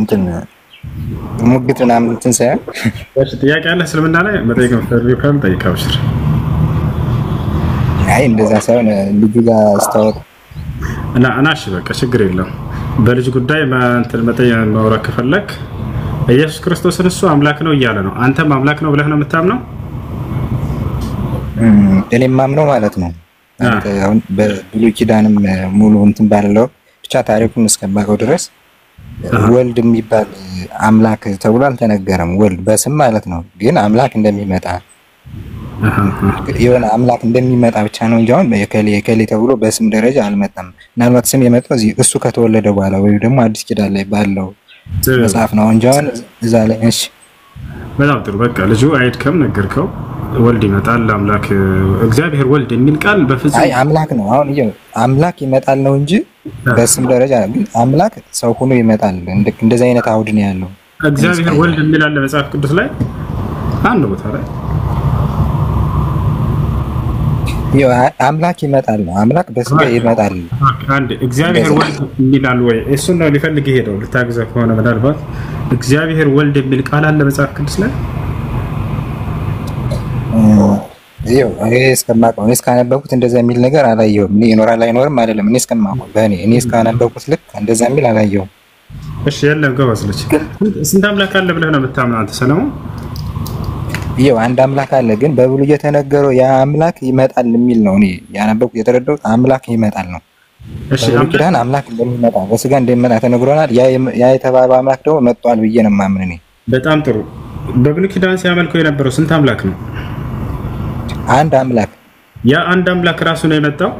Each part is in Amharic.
እንትን ሙግት ምናምን እንትን ሳይሆን እሺ ጥያቄ አለ እስልምና ላይ መጠየቅ የምትፈልጊው ካለ ጠይቅ አብሽር። አይ እንደዛ ሳይሆን ልጁ ጋር አስተዋወቅ እና እሺ በቃ ችግር የለም። በልጅ ጉዳይ እንትን መጠየቅ ማውራት ከፈለክ ኢየሱስ ክርስቶስን እሱ አምላክ ነው እያለ ነው። አንተም አምላክ ነው ብለህ ነው የምታምነው? እኔም ማምነው ማለት ነው። አሁን በብሉይ ኪዳንም ሙሉ እንትን ባለው ብቻ ታሪኩን እስከማውቀው ድረስ ወልድ የሚባል አምላክ ተብሎ አልተነገረም። ወልድ በስም ማለት ነው፣ ግን አምላክ እንደሚመጣ የሆነ አምላክ እንደሚመጣ ብቻ ነው እንጂ አሁን የከሌ ተብሎ በስም ደረጃ አልመጣም። ምናልባት ስም የመጣው እሱ ከተወለደ በኋላ ወይ ደግሞ አዲስ ኪዳን ላይ ባለው መጽሐፍ ነው እንጂ አሁን እዛ ላይ እሺ፣ በጣም ጥሩ። በቃ ልጁ አይድከም ነገርከው። ወልድ ይመጣል አምላክ እግዚአብሔር ወልድ የሚል ቃል በፍጹም አይ አምላክ ነው። አሁን አምላክ ይመጣል ነው እንጂ በስም ደረጃ ግን አምላክ ሰው ሆኖ ይመጣል። እንደዚህ አይነት አውድ ነው ያለው። እግዚአብሔር ወልድ የሚል አለ መጽሐፍ ቅዱስ ላይ አንድ ቦታ ላይ አምላክ ይመጣል ነው። አምላክ በስጋ ይመጣል። አንድ እግዚአብሔር ወልድ የሚላል ወይ እሱን ነው ሊፈልግ ሄደው ልታግዘ ከሆነ ምናልባት እግዚአብሔር ወልድ የሚል ቃል አለ መጽሐፍ ቅዱስ ላይ እኔ እስከማውቀው እስካነበብኩት እንደዛ የሚል ነገር አላየሁም። እኔ ይኖራል አይኖርም አይደለም። እኔ እስከማውቀው እኔ እስካነበብኩት ልክ እንደዛ የሚል አላየሁም። እሺ የለም ጎበዝ ልጅ። ስንት አምላክ አለ ብለህ ነው የምታምነው አንተ ሰለሞን? አንድ አምላክ አለ፣ ግን በብሉይ የተነገረው ያ አምላክ ይመጣል የሚል ነው። እኔ ያነበብኩት የተረዳሁት አምላክ ይመጣል ነው። እሺ ኪዳን አምላክ እንደሚመጣ በስጋ እንደሚመጣ ተነግሮናል። ያ የተባለው አምላክ ደግሞ መጥቷል ብዬ ነው የማምን እኔ። በጣም ጥሩ። በብሉይ ኪዳን ሲያመልከው የነበረው ስንት አምላክ ነው? አንድ አምላክ። ያ አንድ አምላክ ራሱ ነው የመጣው?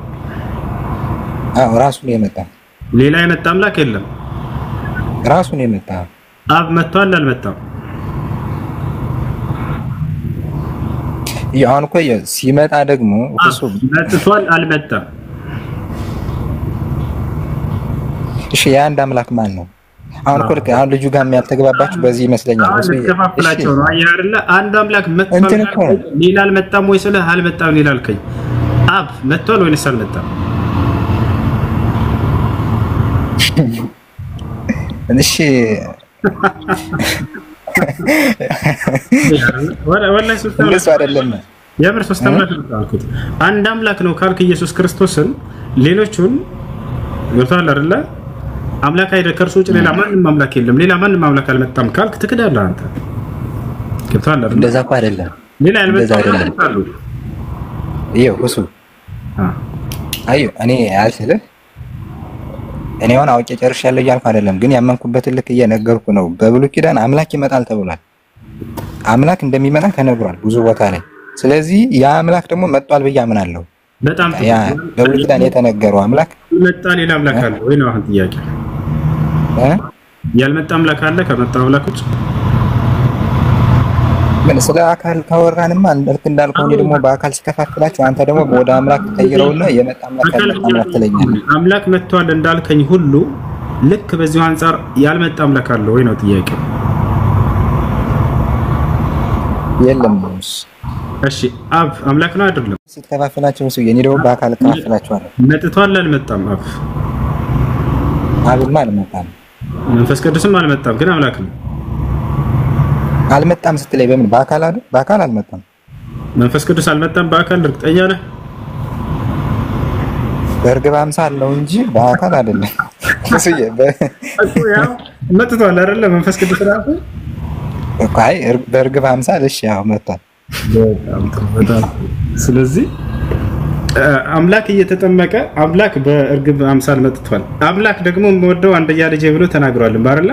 አዎ ራሱ ነው የመጣው። ሌላ የመጣ አምላክ የለም? ራሱ ነው የመጣው። አብ መጥቷል አልመጣም? አሁን እኮ ሲመጣ ደግሞ እሱ መጥቷል አልመጣም? እሺ የአንድ አምላክ ማን ነው? አሁን እኮ አሁን ልጁ ጋር የሚያልተግባባችሁ በዚህ ይመስለኛል። ተከፋፍላችሁ ነው አየህ አይደለ? አንድ አምላክ መጥቷል ሌላ አልመጣም ወይ ስለ አልመጣም ሌላ አልከኝ። አብ መጥቷል ወይስ አልመጣም? እሺ ወላሂ እንደሱ አይደለም። የምር ሶስት አምላክ ነው ካልኩት አንድ አምላክ ነው ካልክ ኢየሱስ ክርስቶስን ሌሎቹን ገብቶሃል አይደለ? አምላክ አይደል ከእርሱ ውጭ ሌላ ማንንም አምላክ የለም፣ ሌላ ማንንም አምላክ አልመጣም ካልክ ትክዳለህ አንተ። ገብቶሃል አይደል? እንደዛ እኮ አይደለም። ሌላ አልመጣም አሉ። እሱ እኔ አልስልህ እኔ አሁን አውቄ ጨርሻለሁ እያልኩ አይደለም፣ ግን ያመንኩበትን ልክ እየነገርኩ ነው። በብሉይ ኪዳን አምላክ ይመጣል ተብሏል። አምላክ እንደሚመጣ ተነግሯል ብዙ ቦታ ላይ። ስለዚህ ያ አምላክ ደግሞ መጥቷል ብዬ አምናለሁ። በጣም ያ በብሉይ ኪዳን የተነገረው አምላክ መጣ። ሌላ አምላክ አለ ወይ ነው አሁን ጥያቄ? ያልመጣ አምላክ አለ ከመጣ አምላኮች? ምን ስለ አካል ካወራንማ ልክ እንዳልከው ደግሞ በአካል ሲከፋፍላችሁ አንተ ደግሞ ወደ አምላክ ተቀይረውና የመጣ አምላክ አምላክ ትለኛለህ። አምላክ መጥቷል እንዳልከኝ ሁሉ ልክ በዚሁ አንፃር ያልመጣ አምላክ አለ ወይ ነው ጥያቄው? የለም። እሺ አብ አምላክ ነው አይደለም? ስትከፋፍላችሁ እሱ የኔ ደግሞ በአካል ከፋፍላችኋለሁ። መጥቷል አልመጣም? አብማ አልመጣም፣ መንፈስ ቅዱስም አልመጣም፣ ግን አምላክ ነው። አልመጣም ስትለይ በምን በአካል አይደል? በአካል አልመጣም። መንፈስ ቅዱስ አልመጣም በአካል እርግጠኛ ነህ? በእርግብ አምሳል ነው እንጂ በአካል አይደለም። እሱ ያው መጥቷል አይደለ? መንፈስ ቅዱስ ራሱ አይ በእርግብ አምሳል እሺ ያው መጥቷል። በጣም ስለዚህ አምላክ እየተጠመቀ አምላክ በእርግብ አምሳል መጥቷል። አምላክ ደግሞ የምወደው አንደኛ ልጄ ብሎ ተናግሯል አይደል?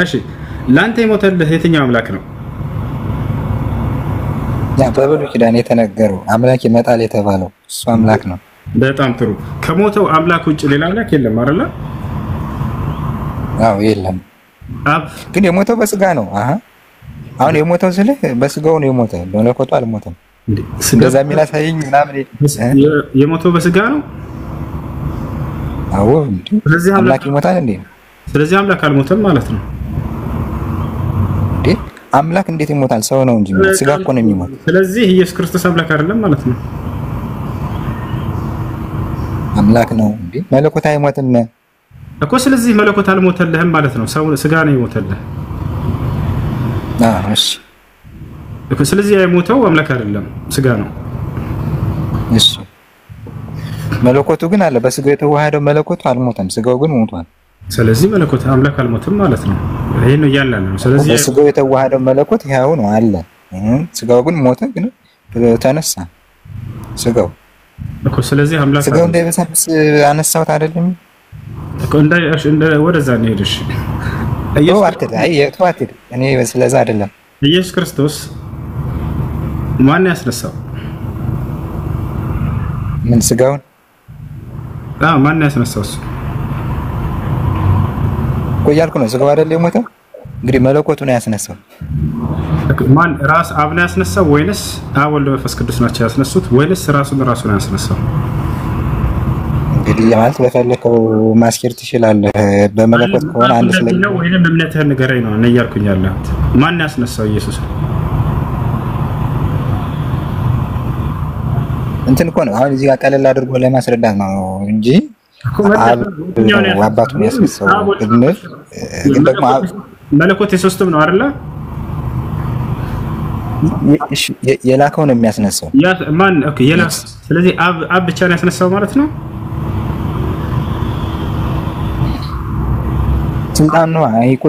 እሺ ላንተ የሞተልህ የትኛው አምላክ ነው? ያ በብሉይ ኪዳን የተነገረው አምላክ ይመጣል የተባለው እሱ አምላክ ነው። በጣም ጥሩ። ከሞተው አምላክ ውጭ ሌላ አምላክ የለም አይደል? አዎ የለም። ግን የሞተው በስጋ ነው። አሁን የሞተው ስልህ በስጋው ነው የሞተው፣ በመለኮቱ አልሞተም። እንደዛ የሚላሳየኝ ምናምን የሞተው በስጋ ነው። አዎ ስለዚህ አምላክ ይሞታል እንዴ? ስለዚህ አምላክ አልሞተም ማለት ነው እንዴ? አምላክ እንዴት ይሞታል? ሰው ነው እንጂ ስጋ እኮ ነው የሚሞት። ስለዚህ ኢየሱስ ክርስቶስ አምላክ አይደለም ማለት ነው። አምላክ ነው እንዴ? መለኮት አይሞትም እኮ። ስለዚህ መለኮት አልሞተልህም ማለት ነው። ሰው ስጋ ነው የሞተልህ። እሺ እኮ። ስለዚህ የሞተው አምላክ አይደለም ስጋ ነው። እሺ መለኮቱ ግን አለ። በስጋው የተዋሃደው መለኮቱ አልሞተም፣ ስጋው ግን ሞቷል። ስለዚህ መለኮት አምላክ አልሞተም ማለት ነው። ይሄ ነው ያላለ ነው። ስለዚህ በስጋው የተዋሃደው መለኮት ያው ነው አለ። ስጋው ግን ሞተ፣ ግን ተነሳ ስጋው እኮ። ስለዚህ አምላክ ስጋው እንዳይበሳብስ አነሳውት አይደለም እኮ። እንደ ወደዛ ነው ሄድሽ እኔ ስለዛ አይደለም። ኢየሱስ ክርስቶስ ማን ያስነሳው? ምን ስጋውን? ማን ያስነሳው? እሱ እኮ እያልኩ ነው። ስጋው አይደለም የሞተው። እንግዲህ መለኮቱ ነው ያስነሳው። ማን? ራስ አብ ነው ያስነሳው ወይንስ አብ ወልድ መንፈስ ቅዱስ ናቸው ያስነሱት ወይንስ ራሱ ነው ያስነሳው? እንግዲህ ማለት በፈለከው ማስኬር ትችላለህ። በመለኮት ከሆነ አንድ ስለዚህ ወይንም እምነትህን ንገረኝ ነው እኔ እያልኩኝ ያለሁት። ማን ያስነሳው? ኢየሱስ እንትን እኮ ነው። አሁን እዚህ ጋር ቀለል አድርጎ ለማስረዳት ነው እንጂ አባቱን ያስነሳው ግን ደግሞ መለኮት የሶስትም ነው አይደለ? የላከው ነው የሚያስነሳው። ማን? ኦኬ የላከው። ስለዚህ አብ ብቻ ነው ያስነሳው ማለት ነው። ስልጣን ነው አይቆ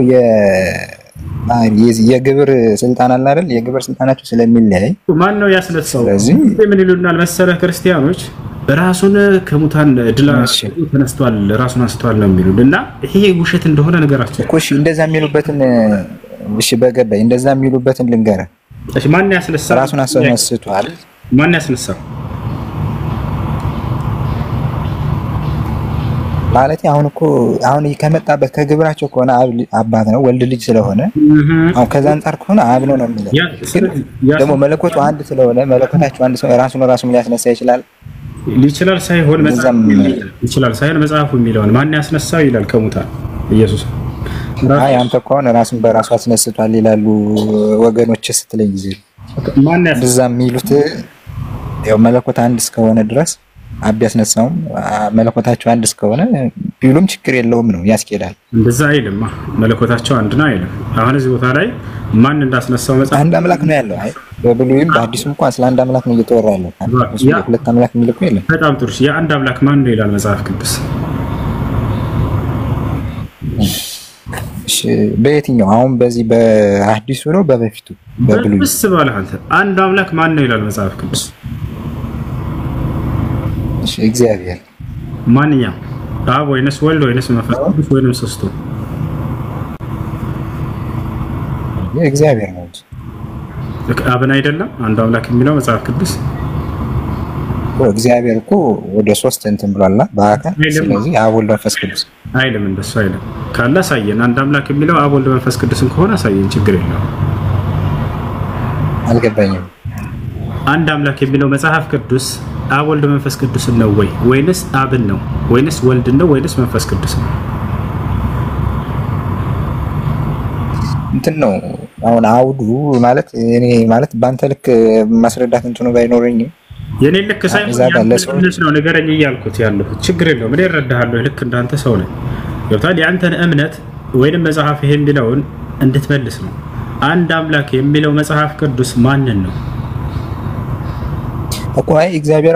የግብር ስልጣን አለ አይደል? የግብር ስልጣናቸው ስለሚለያይ ማን ነው ያስነሳው? ስለዚህ ምን ይሉናል መሰለህ ክርስቲያኖች፣ ራሱን ከሙታን ድል ተነስቷል፣ ራሱን አንስቷል ነው የሚሉን እና ይሄ ውሸት እንደሆነ ነገራቸው እኮ። እሺ እንደዛ የሚሉበትን እሺ በገባኝ። እንደዛ የሚሉበትን ልንገርህ። እሺ ማን ያስነሳው? ራሱን አንስቷል። ማን ያስነሳው ማለት አሁን እኮ አሁን ከመጣበት ከግብራቸው ከሆነ አባት ነው፣ ወልድ ልጅ ስለሆነ አሁን ከዛ አንፃር ከሆነ አብ ነው የሚለው። ደግሞ መለኮቱ አንድ ስለሆነ መለኮታቸው አንድ ሰው ራሱን ሊያስነሳ ይችላል ሳይሆን መጽሐፉ የሚለውን ማን ያስነሳው ይላል ከሙታን ኢየሱስ። አንተ ከሆነ ራሱን በራሱ አስነስቷል ይላሉ ወገኖች ስትለኝ ጊዜ ማን ያስነሳ የሚሉት ያው መለኮት አንድ እስከሆነ ድረስ አብ ያስነሳው መለኮታቸው አንድ እስከሆነ ቢሉም ችግር የለውም ነው ያስኬዳል። እንደዛ አይልም። መለኮታቸው አንድ ነው አይልም። አሁን እዚህ ቦታ ላይ ማን እንዳስነሳው መጽሐፍ አንድ አምላክ ነው ያለው። አይ በብሉይም በአዲሱም እንኳን ስለ አንድ አምላክ ነው እየተወራ ያለው። ሁለት አምላክ የሚልኩ የለም። በጣም ጥሩ። የአንድ አምላክ ማን ነው ይላል መጽሐፍ ቅዱስ? እሺ በየትኛው? አሁን በዚህ በአዲሱ ነው በበፊቱ? በብሉይ በስባለ አንተ አንድ አምላክ ማን ነው ይላል መጽሐፍ ቅዱስ? እግዚአብሔር። ማንኛው? አብ ወይንስ ወልድ ወይንስ መንፈስ ቅዱስ ወይንስ ሶስቱ? እግዚአብሔር ነው። አብን አይደለም አንድ አምላክ የሚለው መጽሐፍ ቅዱስ? እግዚአብሔር እኮ ወደ ሶስት እንትን ብሏልና በአካል። ስለዚህ አብ ወልድ መንፈስ ቅዱስ አይልም። እንደሱ አይልም። ካለ አሳየን። አንድ አምላክ የሚለው አብ ወልድ መንፈስ ቅዱስን ከሆነ አሳየን፣ ችግር የለውም። አልገባኝም። አንድ አምላክ የሚለው መጽሐፍ ቅዱስ አብ ወልድ መንፈስ ቅዱስ ነው ወይንስ አብን ነው ወይንስ ወልድ ነው ወይንስ መንፈስ ቅዱስ ነው? እንትን ነው አሁን አውዱ ማለት እኔ ማለት ባንተ ልክ ማስረዳት እንትኑ ባይኖርኝም የኔ ልክ ሳይሆን ነው ነገረኝ እያልኩት ያለው ችግር የለውም። እኔ እረዳሃለሁ። ልክ እንዳንተ ሰው ነኝ። ገብቶሃል? ያንተን እምነት ወይንም መጽሐፍ ይሄን ቢለውን እንድትመልስ ነው። አንድ አምላክ የሚለው መጽሐፍ ቅዱስ ማንን ነው እኮ? አይ እግዚአብሔር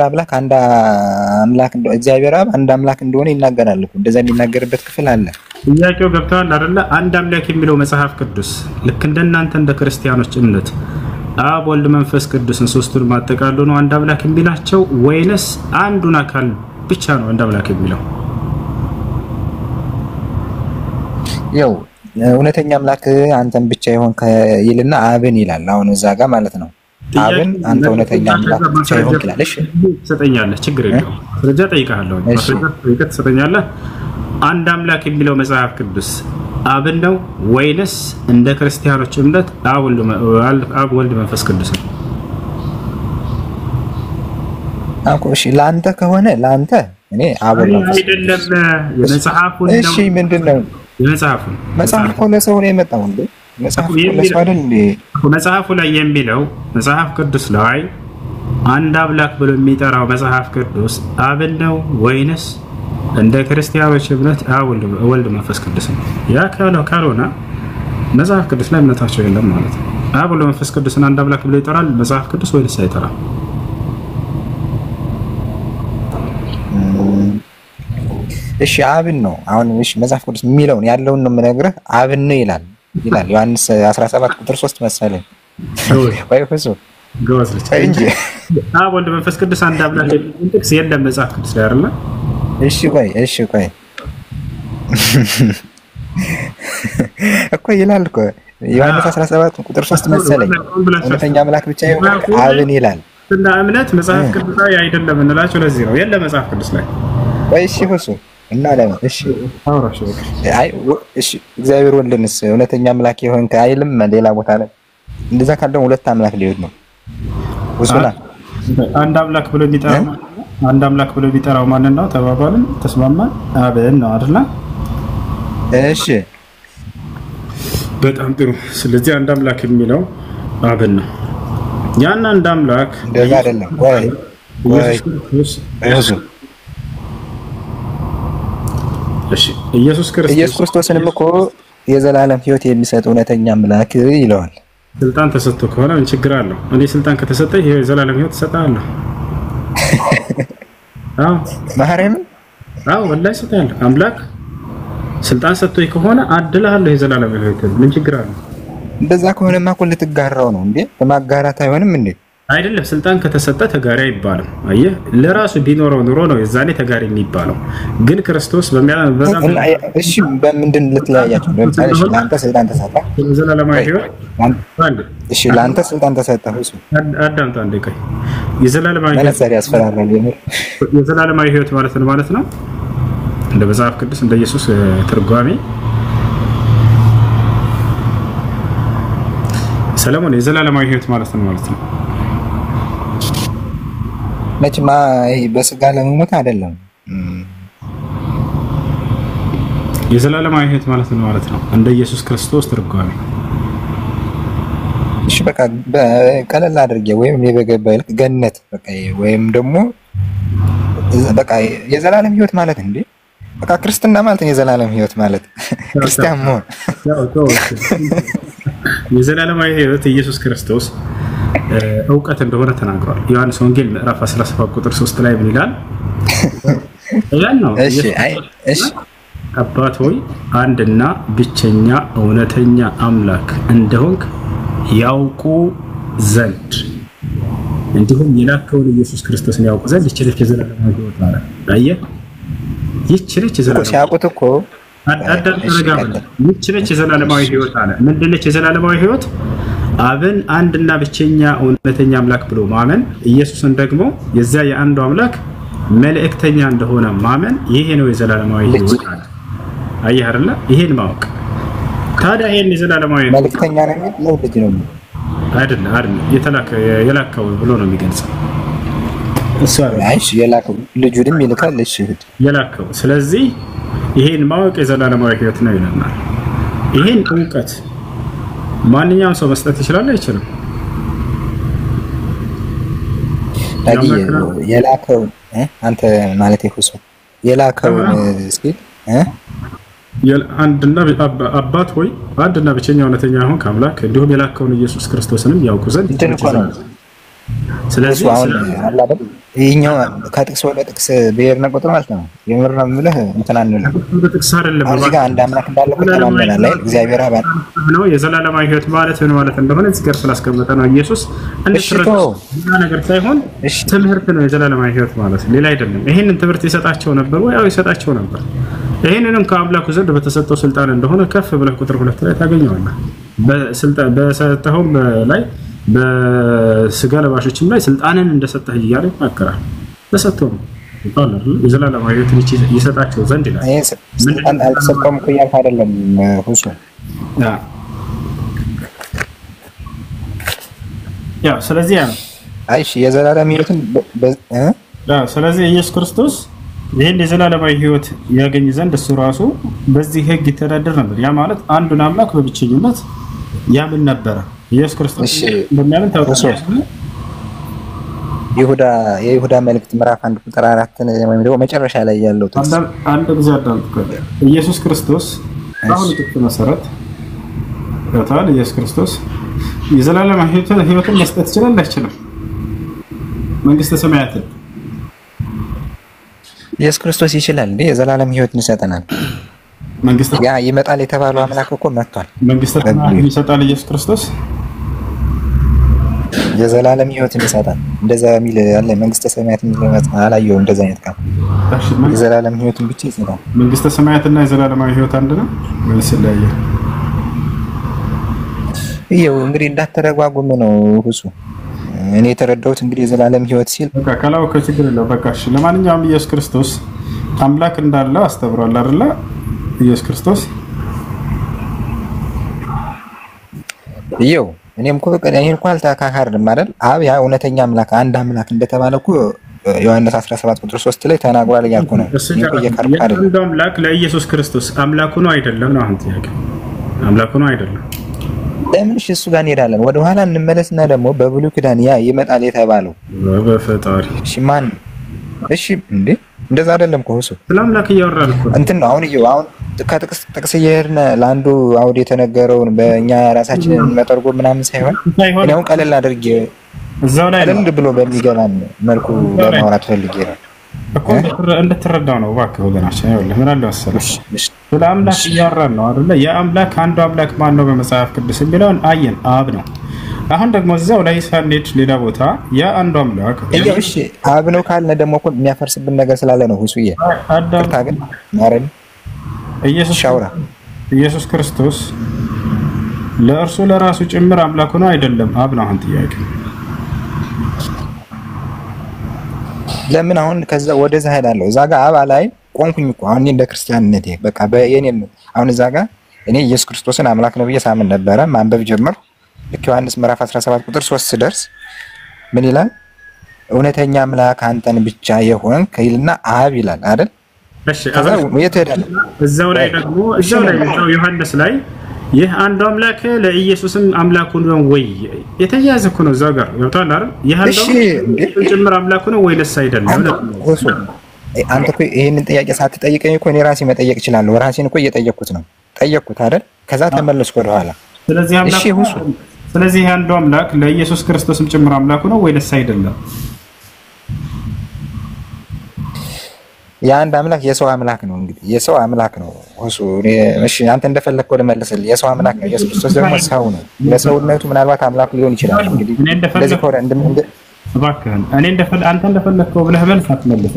አምላክ አንድ አምላክ እንደሆነ እግዚአብሔር አብ አንድ አምላክ እንደሆነ ይናገራል እኮ። እንደዛ የሚናገርበት ክፍል አለ። ጥያቄው ገብቷል አይደለ? አንድ አምላክ የሚለው መጽሐፍ ቅዱስ ልክ እንደናንተ እንደ ክርስቲያኖች እምነት አብ ወልድ መንፈስ ቅዱስን ሶስቱን ማጠቃሉ ነው አንድ አምላክ የሚላቸው ወይንስ አንዱን አካል ብቻ ነው አንድ አምላክ የሚለው? ያው እውነተኛ አምላክ አንተን ብቻ ይሆን ይልና አብን ይላል። አሁን እዛ ጋር ማለት ነው አብን አንተ እውነተኛ አምላክ ብቻ ይሆን ይላል። እሺ ትሰጠኛለህ፣ ችግር የለውም። ስለዚህ ጠይቃለሁ። ስለዚህ ትሰጠኛለህ። አንድ አምላክ የሚለው መጽሐፍ ቅዱስ አብን ነው ወይንስ እንደ ክርስቲያኖች እምነት አብ ወልድ መንፈስ ቅዱስ ነው? እሺ ላንተ ከሆነ ላንተ እኔ አብ ወልድ መንፈስ አይደለም የመጽሐፉን ነው። እሺ ምንድነው የመጽሐፉን? መጽሐፉ ለሰው ነው የመጣው እንዴ? መጽሐፉ ለሰው አይደል እንዴ? መጽሐፉ ላይ የሚለው መጽሐፍ ቅዱስ ላይ አንድ አምላክ ብሎ የሚጠራው መጽሐፍ ቅዱስ አብን ነው ወይንስ እንደ ክርስቲያኖች እምነት አብ ወልድ መንፈስ ቅዱስ ነው? ያ ካልሆነ መጽሐፍ ቅዱስ ላይ እምነታቸው የለም ማለት ነው። አብ ወልድ መንፈስ ቅዱስን አንድ አምላክ ብሎ ይጠራል መጽሐፍ ቅዱስ ወይንስ አይጠራም? እሺ አብን ነው አሁን። እሺ መጽሐፍ ቅዱስ የሚለውን ያለውን ነው የምነግርህ። አብን ይላል ዮሐንስ 17 ቁጥር 3 መሰለኝ ወይ ፈሱ ጎስልች እንጂ አብ ወልድ መንፈስ ቅዱስ አንድ አምላክ ጥቅስ የለም መጽሐፍ ቅዱስ ላይ አይደል? እሺ ቆይ እኮ ይላል እኮ ዮሐንስ 17 ቁጥር 3 መሰለኝ እውነተኛ አምላክ ብቻ ይሆናል አብን ይላል። እና እምነት መጽሐፍ ቅዱሳዊ አይደለም እንላቸው ለዚህ ነው የለም መጽሐፍ ቅዱስ ላይ። ወይ እሺ ፈሱ እና ለምን እሺ አውራሽ አይ እሺ እግዚአብሔር ወልድንስ እውነተኛ አምላክ ይሆን አይልም ሌላ ቦታ ላይ? እንደዛ ካለ ሁለት አምላክ ሊሆን ነው ወስና አንድ አምላክ ብሎ የሚጠራው አንድ አምላክ ብሎ የሚጠራው ማንን ነው? ተባባልን ተስማማን አብን ነው አይደል? እሺ በጣም ጥሩ። ስለዚህ አንድ አምላክ የሚለው አብን ነው። ያን አንድ አምላክ እንደዛ አይደለም ወይ ኢየሱስ ክርስቶስንም እኮ የዘላለም ሕይወት የሚሰጥ እውነተኛ አምላክ ይለዋል። ስልጣን ተሰጥቶ ከሆነ ምን ችግር አለው? እኔ ስልጣን ከተሰጠ ይሄ የዘላለም ሕይወት እሰጥሃለሁ። አዎ ማርያም ወላሂ እሰጥሃለሁ። አምላክ ስልጣን ሰጥቶኝ ከሆነ አድልሃለሁ የዘላለም ሕይወት። ምን ችግር አለው? እንደዛ ከሆነማ እኮ ልትጋራው ነው እንዴ? በማጋራት አይሆንም እንዴ? አይደለም። ስልጣን ከተሰጠ ተጋሪ አይባልም። አየህ ለራሱ ቢኖረው ኑሮ ነው የዛኔ ተጋሪ የሚባለው። ግን ክርስቶስ እሺ በምንድን ልትለያያቸው? ለምሳሌ እሺ ለአንተ ስልጣን ተሰጠ የዘላለማዊ ሕይወት እሺ ለአንተ ስልጣን ተሰጠ እሱ አዳምጥ አንዴ ቆይ። የዘላለማዊ ሕይወት ያስፈራራል። የዘላለማዊ ሕይወት ማለት ነው እንደ መጽሐፍ ቅዱስ እንደ ኢየሱስ ትርጓሜ ሰለሞን የዘላለማዊ ሕይወት ማለት ነው መቼም በስጋ ለመሞት አይደለም። የዘላለማዊ ሕይወት ማለት ነው እንደ ኢየሱስ ክርስቶስ ትርጓሜ። እሺ በቃ በቀለል አድርጌ ወይም የበገባ ይልቅ ገነት በቃ ወይም ደግሞ በቃ የዘላለም ሕይወት ማለት እንዴ በቃ ክርስትና ማለት የዘላለም ሕይወት ማለት ክርስቲያን መሆን የዘላለማዊ ሕይወት ኢየሱስ ክርስቶስ እውቀት እንደሆነ ተናግሯል። ዮሐንስ ወንጌል ምዕራፍ 17 ቁጥር 3 ላይ ምን ይላል? ያን ነው እሺ አባት ሆይ አንድና ብቸኛ እውነተኛ አምላክ እንደሆንክ ያውቁ ዘንድ እንዲሁም የላከውን ኢየሱስ ክርስቶስን ያውቁ ዘንድ ይችላል የዘላለማዊ ሕይወት ማለት አየህ። ይችላል የዘላለማዊ ሲያውቁት እኮ አዳም ተረጋጋ። ይችላል የዘላለማዊ ሕይወት አለ። ምንድነች የዘላለማዊ ሕይወት? አብን አንድና ብቸኛ እውነተኛ አምላክ ብሎ ማመን፣ ኢየሱስን ደግሞ የዚያ የአንዱ አምላክ መልእክተኛ እንደሆነ ማመን፣ ይሄ ነው የዘላለማዊ ሕይወት አለ። አየህ አይደለ? ይሄን ማወቅ ታዲያ ይሄን የዘላለማዊ መልእክተኛ ነው ልጅ ነው አይደል? የላከው ብሎ ነው የሚገልጸው እሱ አይደል? እሺ የላከው ልጁንም ይልካል። እሺ የላከው። ስለዚህ ይሄን ማወቅ የዘላለማዊ ሕይወት ነው ይለናል። ይሄን እውቀት ማንኛውም ሰው መስጠት ይችላል አይችልም? የላከው አንተ ማለት ይሁን የላከው ሲል አንድና አባት ሆይ አንድና ብቸኛ እውነተኛ አሁን ከአምላክ እንዲሁም የላከውን ኢየሱስ ክርስቶስንም ያውቁ ዘንድ ስለዚህ ይሄኛው ከጥቅስ ወደ ጥቅስ ብሄርና ቁጥር ማለት ነው። የምርና ምልህ እንትና ነው ጥቅስ አይደለም። እዚህ ጋር አንድ አምላክ እንዳለ ተናምናለን ላይ እግዚአብሔር አባት ነው። የዘላለማዊ ሕይወት ማለት ምን ማለት እንደሆነ እዚህ ጋር ስላስቀመጠ ነው ኢየሱስ እንድትረዳው ነገር ሳይሆን ትምህርት ነው። የዘላለማዊ ሕይወት ማለት ሌላ አይደለም። ይሄንን ትምህርት ይሰጣቸው ነበር ወይ? አዎ ይሰጣቸው ነበር። ይሄንንም ከአምላኩ ዘንድ በተሰጠው ስልጣን እንደሆነ ከፍ ብለህ ቁጥር 2 ላይ ታገኘዋለህ። በስልጣን በሰጠኸው ላይ በስጋ ለባሾችም ላይ ስልጣንን እንደሰጠህ እያለ ይናገራል። ተሰጥቶ ነው የዘላለማዊ ሕይወትን ይሰጣቸው ዘንድ ይላል። ስልጣን አልተሰጠውም እኮ እያልክ አይደለም ሁሱ? ያው ስለዚህ እሺ የዘላለም ሕይወትን ስለዚህ ኢየሱስ ክርስቶስ ይሄን የዘላለማዊ ሕይወት ያገኝ ዘንድ እሱ ራሱ በዚህ ሕግ ይተዳደር ነበር። ያ ማለት አንዱን አምላክ በብቸኝነት ያምን ነበረ። ኢየሱስ ክርስቶስ እንደሚያምን ታውቃለህ። የይሁዳ መልእክት ምዕራፍ 1 ቁጥር 4 ወይም ደግሞ መጨረሻ ላይ ያለው ጥቅስ አንድ ጊዜ አዳምጥ። ኢየሱስ ክርስቶስ አሁን ጥቅስ መሰረት ያታል ኢየሱስ ክርስቶስ የዘላለም ሕይወትን መስጠት ይችላል አይችልም? መንግስተ ሰማያትን ኢየሱስ ክርስቶስ ይችላል እንዴ? የዘላለም ሕይወትን ይሰጠናል። ያ ይመጣል የተባለው አምላክ እኮ መጥቷል። መንግስተ ሰማያትን ይሰጣል ኢየሱስ ክርስቶስ። የዘላለም ሕይወትን ይሰጣል እንደዛ የሚል ያለ መንግስተ ሰማያትን አላየው። እንደዛ አይነት ቃል የዘላለም ሕይወትን ብቻ ይሰጣል። መንግስተ ሰማያትና የዘላለማዊ ሕይወት አንድ ነው ወይስ ይለያያል? ይኸው እንግዲህ እንዳትተረጓጉም ነው እሱ። እኔ የተረዳሁት እንግዲህ የዘላለም ሕይወት ሲል በቃ ከላው ከችግር የለው። በቃ እሺ፣ ለማንኛውም ኢየሱስ ክርስቶስ አምላክ እንዳለ አስተምሯል አይደለ? ኢየሱስ ክርስቶስ ይኸው እኔም እኮ ይሄን እኮ አልተካካርንም አይደል? አብ ያ እውነተኛ አምላክ አንድ አምላክ እንደተባለ እኮ ዮሐንስ 17 ቁጥር 3 ላይ ተናግሯል እያልኩ ነው። አንዱ አምላክ ለኢየሱስ ክርስቶስ አምላኩ ነው አይደለም ነው አሁን ጥያቄ። አምላኩ ነው አይደለም? ለምን እሱ ጋር እንሄዳለን። ወደ ኋላ እንመለስና ደግሞ በብሉይ ኪዳን ያ ይመጣል የተባለው በፈጣሪ እሺ ማን እሺ እንዴ እንደዛ አይደለም እኮ እሱ ስለ አምላክ እያወራን እኮ እንትን ነው። አሁን ከጥቅስ እየሄድን ለአንዱ አውድ የተነገረውን በእኛ ራሳችንን መተርጎም ምናምን ሳይሆን እኔው ቀለል አድርጌ እዛው ላይ ቀለል ብሎ በሚገባን መልኩ ለማውራት ፈልጌ ነው እኮ እንድትረዳው ነው። እባክህ ወገናችን ይኸውልህ ምን አለ መሰለህ ስለ አምላክ እያወራን ነው አይደለ? የአምላክ አንዱ አምላክ ማን ነው በመጽሐፍ ቅዱስ የሚለውን አየን፣ አብ ነው። አሁን ደግሞ እዛው ላይ ሳንሄድ ሌላ ቦታ ያ አንዱ አምላክ እሺ አብ ነው ካልነ ደግሞ እኮ የሚያፈርስብን ነገር ስላለ ነው። ሁሱዬ አዳምታ ግን ማረን ኢየሱስ ክርስቶስ ለእርሱ ለራሱ ጭምር አምላኩ ነው አይደለም? አብ ነው። አሁን ጥያቄ ለምን አሁን ከዛ ወደዛ ሄዳለሁ? እዛ ጋር አብ ላይ ቆንኩኝ እኮ አሁን እንደ ክርስቲያንነቴ በቃ በየኔ አሁን እዛ ጋር እኔ ኢየሱስ ክርስቶስን አምላክ ነው ብዬ ሳምን ነበረ። ማንበብ ጀመር። ልክ ዮሐንስ ምዕራፍ 17 ቁጥር 3 ስደርስ ምን ይላል? እውነተኛ አምላክ አንተን ብቻ የሆንክ ይልና አብ ይላል አይደል? እሺ እዛው ላይ ደግሞ ዮሐንስ ላይ ይህ አንዱ አምላክ ለኢየሱስም አምላኩ ነው ወይ የተያዘ እኮ ነው። እዛው ጋር ይወጣል አይደል? ይህ አንዱ ጭምር አምላኩ ነው ወይስ አይደለም? አንተ እኮ ይሄንን ጥያቄ ሳትጠይቀኝ እኮ እኔ ራሴ መጠየቅ እችላለሁ። ራሴን እኮ እየጠየቅኩት ነው። ጠየቅኩት አይደል? ከዛ ተመለስኩ ወደ ኋላ። ስለዚህ አንዱ አምላክ ለኢየሱስ ክርስቶስም ጭምር አምላኩ ነው ወይስ አይደለም? የአንድ አምላክ የሰው አምላክ ነው። እንግዲህ የሰው አምላክ ነው እሱ። እሺ አንተ እንደፈለግከው ልመልስልህ። የሰው አምላክ ነው። ኢየሱስ ክርስቶስ ደግሞ ሰው ነው። ለሰውነቱ ምናልባት አምላክ ሊሆን ይችላል። እንግዲህ እንደዚህ ከሆነ እባክህን አንተ እንደፈለግከው ብለህ መልስ አትመልስ።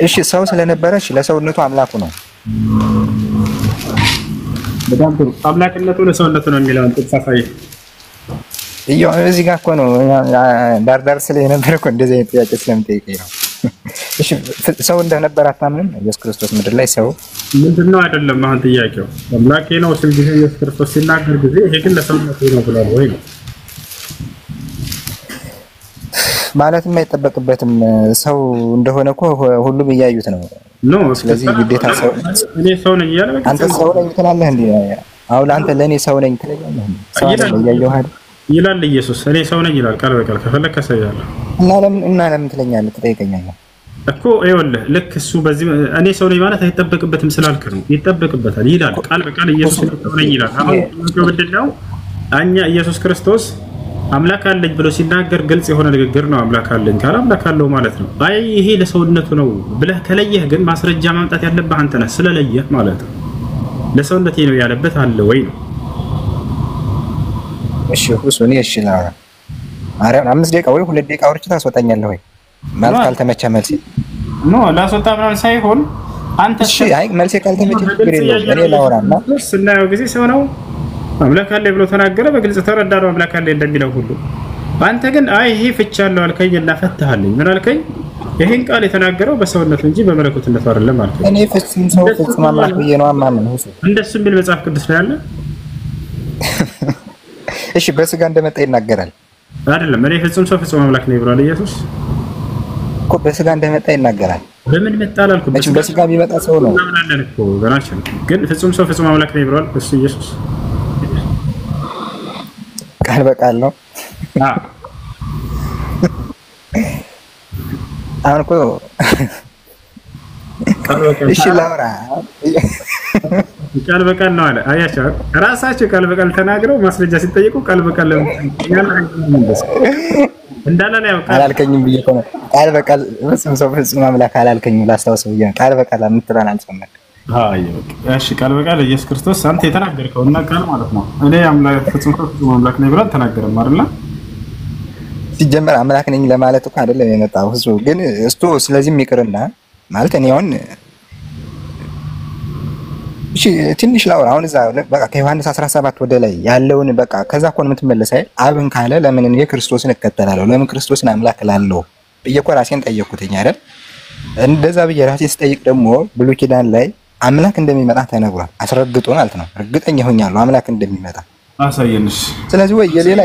እሺ ሰው ስለነበረ እሺ ለሰውነቱ አምላኩ ነው። በጣም ጥሩ። አምላክነቱ ለሰውነቱ ነው የሚለውን ጥቅሳሳይ እዚህ ጋር እኮ ነው ዳር ስለነበረ እኮ እንደዚህ አይነት ጥያቄ ስለምጠይቀኝ ነው። እሺ ሰው እንደነበር አታምንም? ኢየሱስ ክርስቶስ ምድር ላይ ሰው ምንድነው አይደለም? አሁን ጥያቄው አምላኬ ነው ሲል ጊዜ ኢየሱስ ክርስቶስ ሲናገር ጊዜ ይሄ ግን ለሰውነቱ ነው ብሏል ወይ ነው ማለትም አይጠበቅበትም። ሰው እንደሆነ እኮ ሁሉም እያዩት ነው። ስለዚህ ግዴታ ሰው እኔ ሰው ነኝ እያለ አንተ ሰው ነኝ ትላለህ እንዴ? አሁን አንተ ለኔ ሰው ነኝ ትላለህ እንዴ? ሰው እያየሁ አይደል ይላል ኢየሱስ። እኔ ሰው ነኝ ይላል ቃል በቃል ከፈለክ ከሰያለሁ እና ለምን ትለኛለህ? ትጠይቀኛለህ እኮ ይኸውልህ ልክ እሱ በዚህ እኔ ሰው ነኝ ማለት አይጠበቅበትም ስላልክ ነው። ይጠበቅበታል ይላል ቃል በቃል ኢየሱስ ሰው ነኝ ይላል። አሁን ምንድነው እኛ ኢየሱስ ክርስቶስ አምላክ አለኝ ብሎ ሲናገር ግልጽ የሆነ ንግግር ነው። አምላክ አለኝ ካለ አምላክ አለው ማለት ነው። አይ ይሄ ለሰውነቱ ነው ብለህ ከለየህ ግን ማስረጃ ማምጣት ያለብህ አንተ ነህ። ስለለየህ ማለት ነው ለሰውነቴ ነው ያለበት አለ ወይ ነው። እሺ ሁሱ እኔ እሺ ላውራ ማርያም 5 ደቂቃ ወይ 2 ደቂቃ አውርቼ ታስወጣኛለህ ወይ ማለት ካልተመቸ መልሴ ኖ ላስወጣ ምናምን ሳይሆን አንተ እሺ አይ መልሴ ካልተመቸ ችግር የለውም። እኔ ላውራና ስናየው ጊዜ ሰው ነው አምላክ አለ ብሎ ተናገረ። በግልጽ ተረዳነው አምላክ አለ እንደሚለው ሁሉ። አንተ ግን አይ ይሄ ፍቻለሁ አልከኝና ፈተሃልኝ። ምን አልከኝ? ይሄን ቃል የተናገረው በሰውነቱ እንጂ በመለኮትነቱ አይደለም አልከኝ። እኔ ፍጹም ሰው ፍጹም አምላክ ብዬ ነው አማምን ሁሱ እንደሱ የሚል መጽሐፍ ቅዱስ ላይ አለ? እሺ በስጋ እንደመጣ ይናገራል አይደለም? እኔ ፍጹም ሰው ፍጹም አምላክ ነኝ ብሏል ኢየሱስ እኮ። በስጋ እንደመጣ ይናገራል። በምን መጣ አላልኩም? በስጋ ቢመጣ ሰው ነው እናምናለን እኮ ገናችን። ግን ፍጹም ሰው ፍጹም አምላክ ነኝ ብሏል እሱ ኢየሱስ ቃል በቃል ነው። አሁን እኮ እሺ ላውራ ቃል በቃል ነው አለ። አያቸው ራሳቸው ቃል በቃል ተናግረው ማስረጃ ሲጠየቁ ቃል በቃል እንዳለ ነው ያው አላልከኝም ብዬ እኮ ነው። ቃል በቃል ፍጹም አምላክ አላልከኝም ላስታውሰው ብዬ ነው። ቃል በቃል የምትለን አልሰማም። እሺ ቃል በቃል ኢየሱስ ክርስቶስ አንተ የተናገርከውና ቃል ማለት ነው። እኔ አምላክ ፍጹም አምላክ ነኝ ብሎ ተናገረም አይደል? ሲጀመር አምላክ ነኝ ለማለት እኮ አይደለም የመጣው እሱ ግን እሱ ስለዚህም ይቅርና ማለት እኔ አሁን እሺ ትንሽ ላውራ። አሁን እዛ በቃ ከዮሐንስ 17 ወደ ላይ ያለውን በቃ ከዛ እኮ ነው የምትመለስ አይደል? አብን ካለ ለምን እኔ ክርስቶስን እከተላለሁ? ለምን ክርስቶስን አምላክ እላለሁ ብዬ እኮ ራሴን ጠየቅኩትኝ አይደል? እንደዛ ብዬ ራሴ ስጠይቅ ደግሞ ብሉይ ኪዳን ላይ አምላክ እንደሚመጣ ተነግሯል። አስረግጦ ማለት ነው። እርግጠኛ ሆኛለሁ አምላክ እንደሚመጣ። አሳየንሽ። ስለዚህ ወይ የሌላ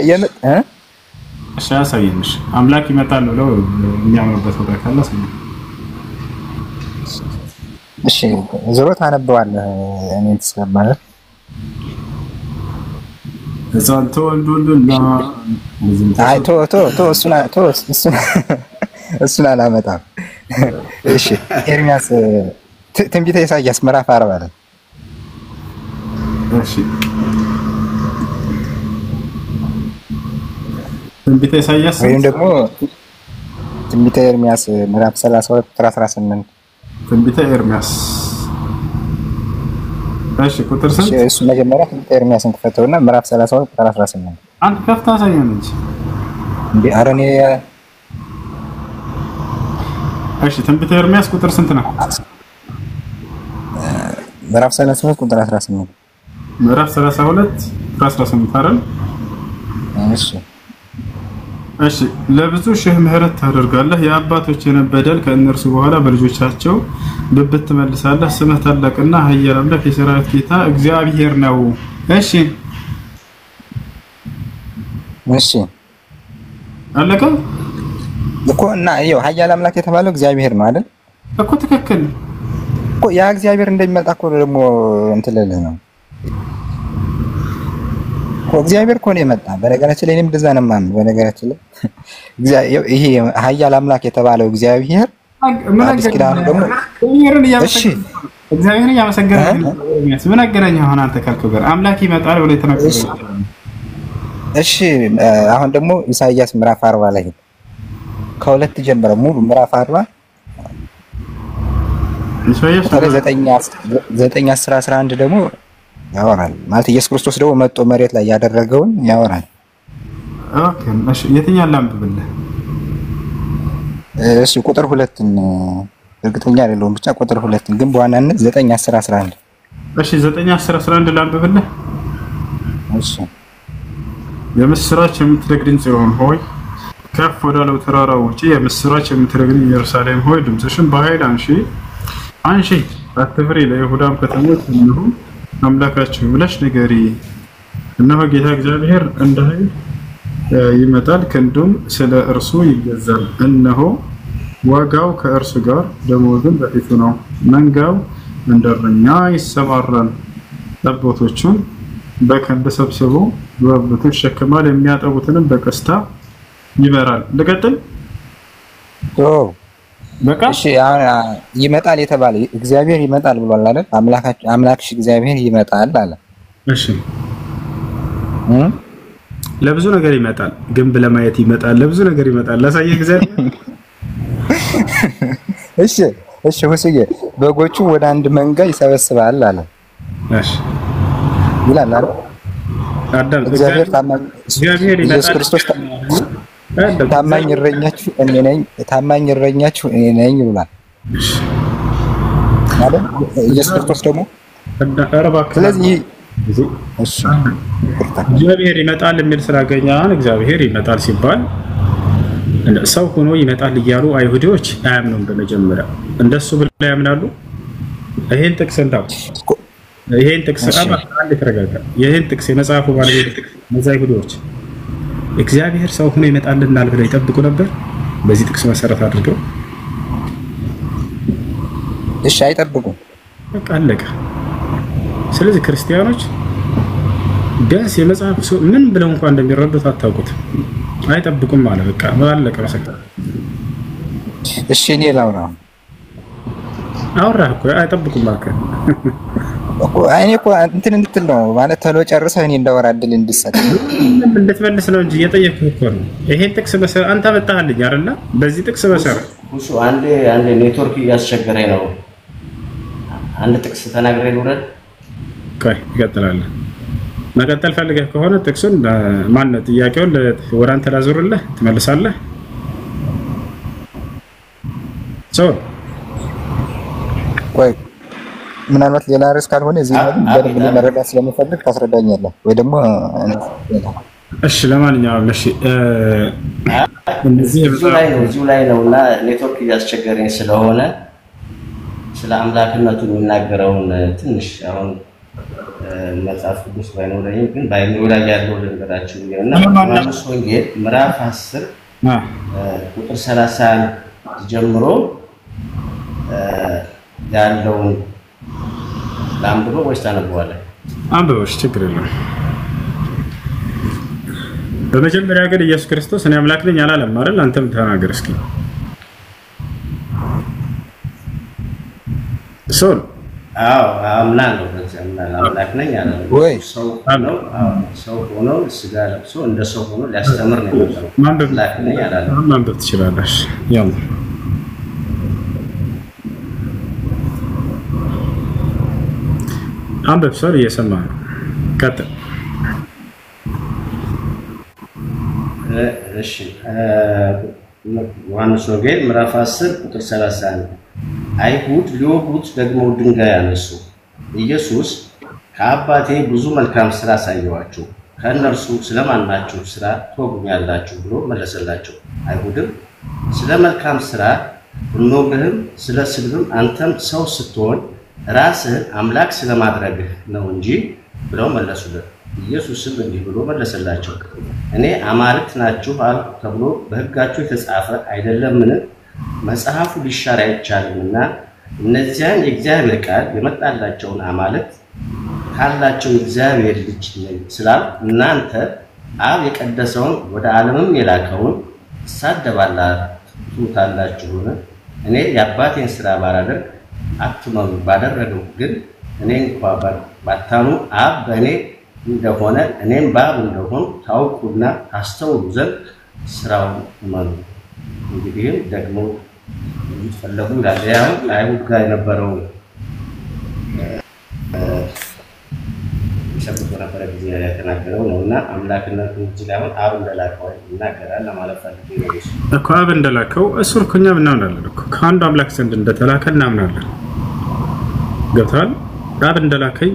እሺ አሳየንሽ አምላክ ይመጣል ብለው የሚያምኑበት ቦታ ካለ አሳየን። እሺ ዞሮ ታነበዋለህ። እኔ ተሰማለህ እዛንቶ ወንዱና አይ እሱን አላመጣም። እሺ ኤርሚያስ ትንቢተ ኢሳይያስ ምዕራፍ 40 ላይ እሺ ትንቢተ ኢሳይያስ ወይም ደግሞ ትንቢተ ኤርሚያስ ምዕራፍ 32 ቁጥር 18 ትንቢተ ኤርሚያስ እሺ ቁጥር ስንት? እሱ መጀመሪያ ትንቢተ ኤርሚያስን ክፈተውና ምዕራፍ 32 ቁጥር 18 አንተ ከፍታ አሳየን እንጂ እንዴ አረኔ እሺ ትንቢተ ኤርሚያስ ቁጥር ስንት ነው? ምዕራፍ 32 ቁጥር 18 ምዕራፍ 32 ቁጥር 18 አይደል? እሺ ለብዙ ሺህ ምህረት ታደርጋለህ፣ የአባቶችን በደል ከእነርሱ በኋላ በልጆቻቸው ብብት ትመልሳለህ። ስምህ ታላቅና ኃያል አምላክ የሠራዊት ጌታ እግዚአብሔር ነው። እሺ አለቀ እኮ እና ይኸው ኃያል አምላክ የተባለው እግዚአብሔር ነው አይደል? እኮ ትክክል እኮ ያ እግዚአብሔር እንደሚመጣ እኮ ደግሞ እንትን ልልህ ነው እኮ እግዚአብሔር እኮ ነው የመጣ። በነገራችን ላይ እኔም እንደዛ ነው የማምነው። በነገራችን ላይ ይሄ ኃያል አምላክ የተባለው እግዚአብሔር አዲስ ኪዳኑ ደግሞ እግዚአብሔርን እያመሰገነ ምን አገናኘ? አሁን አንተ ካልከው ጋር አምላክ ይመጣል ብሎ የተናገረው እሺ አሁን ደግሞ ኢሳይያስ ምዕራፍ 40 ላይ ከሁለት ጀምሮ ሙሉ ምዕራፍ 40 ኢሳይያስ 9:10-11 ደግሞ ያወራል። ማለት ኢየሱስ ክርስቶስ ደግሞ መጥቶ መሬት ላይ ያደረገውን ያወራል። ኦኬ እሺ የትኛው ላንብብልህ? እሺ ቁጥር 2ን እርግጠኛ አይደለሁም ብቻ ቁጥር 2ን ግን በዋናነት 9:10-11 እሺ 9:10-11 ላንብብልህ። እሺ የምስራች የምትነግሪኝ ጽዮን ሆይ ከፍ ወዳለው ተራራ ውጪ፣ የምስራች የምትነግሪኝ ኢየሩሳሌም ሆይ ድምፅሽን በኃይል አንሺ አትፍሪ። ለይሁዳም ከተሞች እነሆ አምላካችሁ ብለሽ ንገሪ። እነሆ ጌታ እግዚአብሔር እንደ ኃይል ይመጣል፣ ክንዱም ስለ እርሱ ይገዛል። እነሆ ዋጋው ከእርሱ ጋር ደመወዙም በፊቱ ነው። መንጋው እንደ እረኛ ይሰማራል፣ ጠቦቶቹን በከንድ ሰብስቦ በብቱ ይሸከማል፣ የሚያጠቡትንም በቀስታ ይመራል። ልቀጥል? በቃ እሺ ይመጣል የተባለ እግዚአብሔር ይመጣል ብሏል አይደል? አምላክሽ እግዚአብሔር ይመጣል አለ። እሺ ለብዙ ነገር ይመጣል፣ ግንብ ለማየት ይመጣል፣ ለብዙ ነገር ይመጣል። ላሳየህ እግዚአብሔር እሺ ወስዬ በጎቹ ወደ አንድ መንጋ ይሰበስባል አለ። እሺ ይላል አይደል? እግዚአብሔር ኢየሱስ ክርስቶስ ታማኝ እረኛችሁ እኔ ነኝ ይላል ማለት ኢየሱስ ክርስቶስ ደግሞ። ስለዚህ እግዚአብሔር ይመጣል የሚል ስላገኛን እግዚአብሔር ይመጣል ሲባል ሰው ሆኖ ይመጣል እያሉ አይሁዶች አያምኑም። በመጀመሪያ እንደሱ ብለው ያምናሉ። ይሄን ጥቅስ እንዳው ይሄን ጥቅስ አንድ ተረጋጋ። ይሄን ጥቅስ የመጽሐፉ ባለቤት ጥቅስ አይሁዶች እግዚአብሔር ሰው ሆኖ ይመጣልናል ብለው ይጠብቁ ነበር። በዚህ ጥቅስ መሰረት አድርገው እሺ አይጠብቁም። በቃ አለቀ። ስለዚህ ክርስቲያኖች ቢያንስ የመጽሐፍ ምን ብለው እንኳን እንደሚረዱት አታውቁት። አይጠብቁም ማለት በቃ አለቀ። መሰከረ እሺ እኔ ላውራ አውራህ እኮ አይጠብቁም እባክህ እኮ እኔ እኮ እንትን እንድትል ነው ማለት ተሎ ጨርሰህ እኔ እንዳወራ እድል እንድትሰጥ እንድትመልስ ነው እንጂ እየጠየቅኩህ እኮ ነው። ይሄን ጥቅስ አንተ መጣህልኝ አይደለ? በዚህ ጥቅስ መሰረት እሱ አንዴ ኔትወርክ እያስቸገረኝ ነው። አንድ ጥቅስ ተናግሬ ልውረድ። ቆይ ይቀጥላል። መቀጠል ፈልገህ ከሆነ ጥቅሱን ማን ጥያቄውን ወደ አንተ ላዙርልህ ትመልሳለህ። ቆይ ምናልባት ሌላ ርዕስ ካልሆነ እዚህ በደንብ ለመረዳት ስለምፈልግ ታስረዳኛለህ ወይ ደግሞ እሺ ለማንኛውም እሺ እዚሁ ላይ ነውና ኔትወርክ እያስቸገረኝ ስለሆነ ስለ አምላክነቱ የሚናገረውን ትንሽ አሁን መጽሐፍ ቅዱስ ባይኖረኝም ግን ባይኖር ላይ ያለው ልንገራችሁ እና ማርቆስ ወንጌል ምዕራፍ 10 ቁጥር 31 ጀምሮ ያለውን ላምብሮ ወይስ ታነበዋለህ? አንብበሽ ችግር የለም። በመጀመሪያ ግን ኢየሱስ ክርስቶስ እኔ አምላክ ነኝ አላለም አይደል? አንተም ተናገር እስኪ። ሶል አምላክ ነው አምላክ ነኝ አላለም ወይ? ሰው ሆኖ ስጋ ለብሶ እንደ ሰው ሆኖ ሊያስተምር ነው የመጣው። አምላክ ነኝ አላለም። ማንበብ ትችላለሽ። ያው አንበብ ሶል እየሰማ ነው። ቀጥል። እሺ ዮሐንስ ወንጌል ምዕራፍ 10 ቁጥር 31 አይሁድ ሊወጉት ደግሞ ድንጋይ አነሱ። ኢየሱስ ከአባቴ ብዙ መልካም ስራ አሳየኋችሁ፣ ከእነርሱ ስለማናችሁ ስራ ትወጉኛላችሁ ብሎ መለሰላቸው። አይሁድም ስለ መልካም ስራ እንወግህም፣ ስለ ስድብም አንተም ሰው ስትሆን ራስህን አምላክ ስለማድረግህ ነው እንጂ ብለው መለሱለት። ኢየሱስም እንዲህ ብሎ መለሰላቸው፣ እኔ አማልክት ናችሁ አልኩ ተብሎ በሕጋችሁ የተጻፈ አይደለምን? መጽሐፉ ሊሻር አይቻልምና እነዚያን የእግዚአብሔር ቃል የመጣላቸውን አማልክት ካላቸው እግዚአብሔር ልጅ ስላል እናንተ አብ የቀደሰውን ወደ ዓለምም የላከውን ትሳደባላችሁን? እኔ የአባቴን ስራ ባላደርግ አትመኑ፣ ባደረገው ግን እኔ እንኳን ባታኑ አብ በእኔ እንደሆነ እኔም በአብ እንደሆነ ታውቁና ታስተውሉ ዘንድ ስራውን እመኑ። እንግዲህም ደግሞ ይፈለጉ ይላል። ያው አይሁድ ጋር የነበረው ሰብቶ ነበር ጊዜ የተናገረው ነውና አምላክነቱ እዚህ ላይ አሁን አብ እንደላከው ይናገራል ለማለት ፈልጌ ነው እኮ። አብ እንደላከው እሱን እኮ እኛም እናምናለን እኮ ከአንዱ አምላክ ዘንድ እንደተላከ እናምናለን። ገብቷል? አብ እንደላከኝ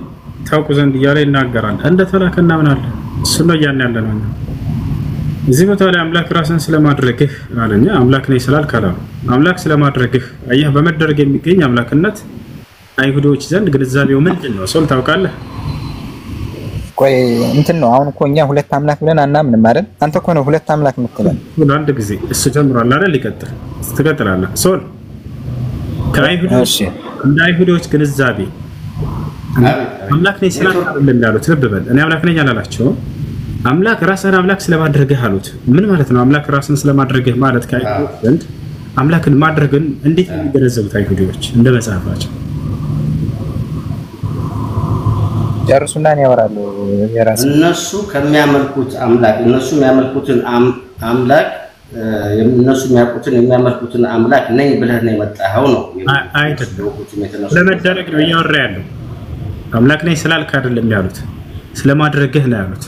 ታውቁ ዘንድ እያለ ይናገራል። እንደተላከ እናምናለን። እሱ ነው ያን ያለ ነው። እዚህ ቦታ ላይ አምላክ ራስን ስለማድረግህ አለኛ አምላክ ነኝ ስላልክ አላሉ። አምላክ ስለማድረግህ አየህ፣ በመደረግ የሚገኝ አምላክነት አይሁዶች ዘንድ ግንዛቤው ምንድን ነው? ሰው ታውቃለህ? ቆይ እንትን ነው አሁን እኮ እኛ ሁለት አምላክ ብለን አናምንም አይደል? አንተ እኮ ነው ሁለት አምላክ የምትለን። አንድ ጊዜ እሱ ጀምሯል አይደል? ይቀጥል፣ ትቀጥላለህ። ሶል ከአይሁዶች እንደ አይሁዶች ግንዛቤ አምላክ ነኝ ስላልክ አይደለም ያሉት። ልብ በል፣ እኔ አምላክ ነኝ አላላቸውም። አምላክ ራስን አምላክ ስለማድረግህ አሉት። ምን ማለት ነው? አምላክ ራስን ስለማድረግህ ማለት ከአይሁዶች ዘንድ አምላክን ማድረግን እንዴት ነው የሚገነዘቡት አይሁዶች? እንደ መጽሐፋቸው ጨርሱና ነው ያወራሉ። እነሱ ከሚያመልኩት አምላክ እነሱ የሚያመልኩትን አምላክ እነሱ የሚያመልኩትን አምላክ ነኝ ብለህ ነው የመጣኸው ነው አይደለም። ለመደረግ ነው እያወራ ያለው። አምላክ ነኝ ስላልክ አይደለም ያሉት፣ ስለማድረግህ ነው ያሉት።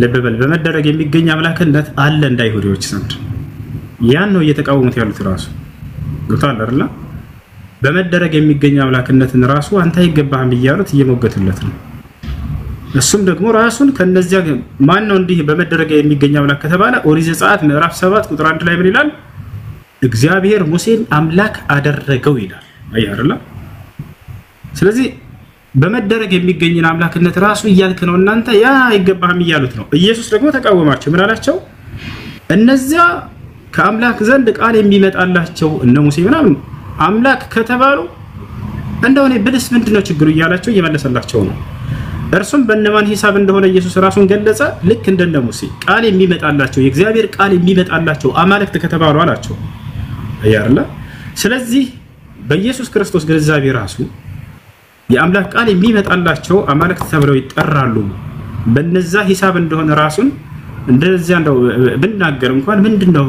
ልብ በል፣ በመደረግ የሚገኝ አምላክነት አለ እንደ አይሁዶች ዘንድ። ያን ነው እየተቃወሙት ያሉት። ራሱ ገብቷል አይደል? በመደረግ የሚገኝ አምላክነትን ራሱ አንተ አይገባህም እያሉት እየሞገቱለት ነው። እሱም ደግሞ ራሱን ከነዚያ ማን ነው እንዲህ በመደረግ የሚገኝ አምላክ ከተባለ ኦሪት ዘጸአት ምዕራፍ 7 ቁጥር 1 ላይ ምን ይላል? እግዚአብሔር ሙሴን አምላክ አደረገው ይላል። አይ አይደል? ስለዚህ በመደረግ የሚገኝን አምላክነት ራሱ እያልክ ነው እናንተ ያ አይገባህም እያሉት ነው። ኢየሱስ ደግሞ ተቃወማቸው። ምን አላቸው? እነዚያ ከአምላክ ዘንድ ቃል የሚመጣላቸው እነ ሙሴ ምናምን አምላክ ከተባሉ እንደው እኔ ብልስ ምንድነው ችግሩ እያላቸው እየመለሰላቸው ነው። እርሱም በእነማን ሂሳብ እንደሆነ ኢየሱስ ራሱን ገለጸ። ልክ እንደነ ሙሴ ቃል የሚመጣላቸው የእግዚአብሔር ቃል የሚመጣላቸው አማልክት ከተባሉ አላቸው አያርላ ስለዚህ በኢየሱስ ክርስቶስ ግንዛቤ ራሱ የአምላክ ቃል የሚመጣላቸው አማልክት ተብለው ይጠራሉ። በነዛ ሂሳብ እንደሆነ ራሱን እንደዚያ እንደው ብናገር እንኳን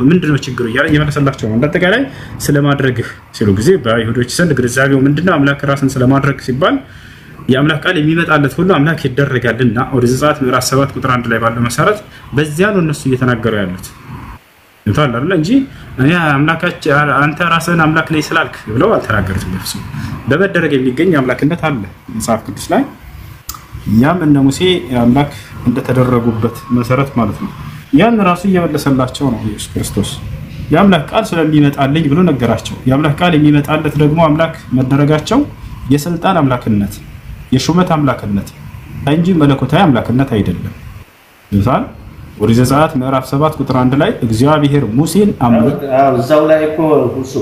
ምንድነው ችግሩ እያለ እየመለሰላቸው ነው። እንደተቀላይ ስለማድረግህ ሲሉ ጊዜ በአይሁዶች ዘንድ ግንዛቤው ምንድነው አምላክ ራስን ስለማድረግ ሲባል የአምላክ ቃል የሚመጣለት ሁሉ አምላክ ይደረጋልና ወደ ዘጸአት ምዕራፍ 7 ቁጥር 1 ላይ ባለው መሰረት በዚያ ነው እነሱ እየተናገሩ ያሉት እንታል አይደል እንጂ እኔ አምላካችን አንተ ራስህን አምላክ ነኝ ስላልክ ብለው አልተናገሩትም። በፍጹም በመደረግ የሚገኝ አምላክነት አለ መጽሐፍ ቅዱስ ላይ ያም እነ ሙሴ አምላክ እንደተደረጉበት መሰረት ማለት ነው። ያን ራሱ እየመለሰላቸው ነው ኢየሱስ ክርስቶስ የአምላክ ቃል ስለሚመጣልኝ ብሎ ነገራቸው። የአምላክ ቃል የሚመጣለት ደግሞ አምላክ መደረጋቸው የስልጣን አምላክነት የሹመት አምላክነት እንጂ መለኮታዊ አምላክነት አይደለም። ይዛል ወደ ዘጸአት ምዕራፍ 7 ቁጥር 1 ላይ እግዚአብሔር ሙሴን አምላክ እዛው ላይ እኮ እሱ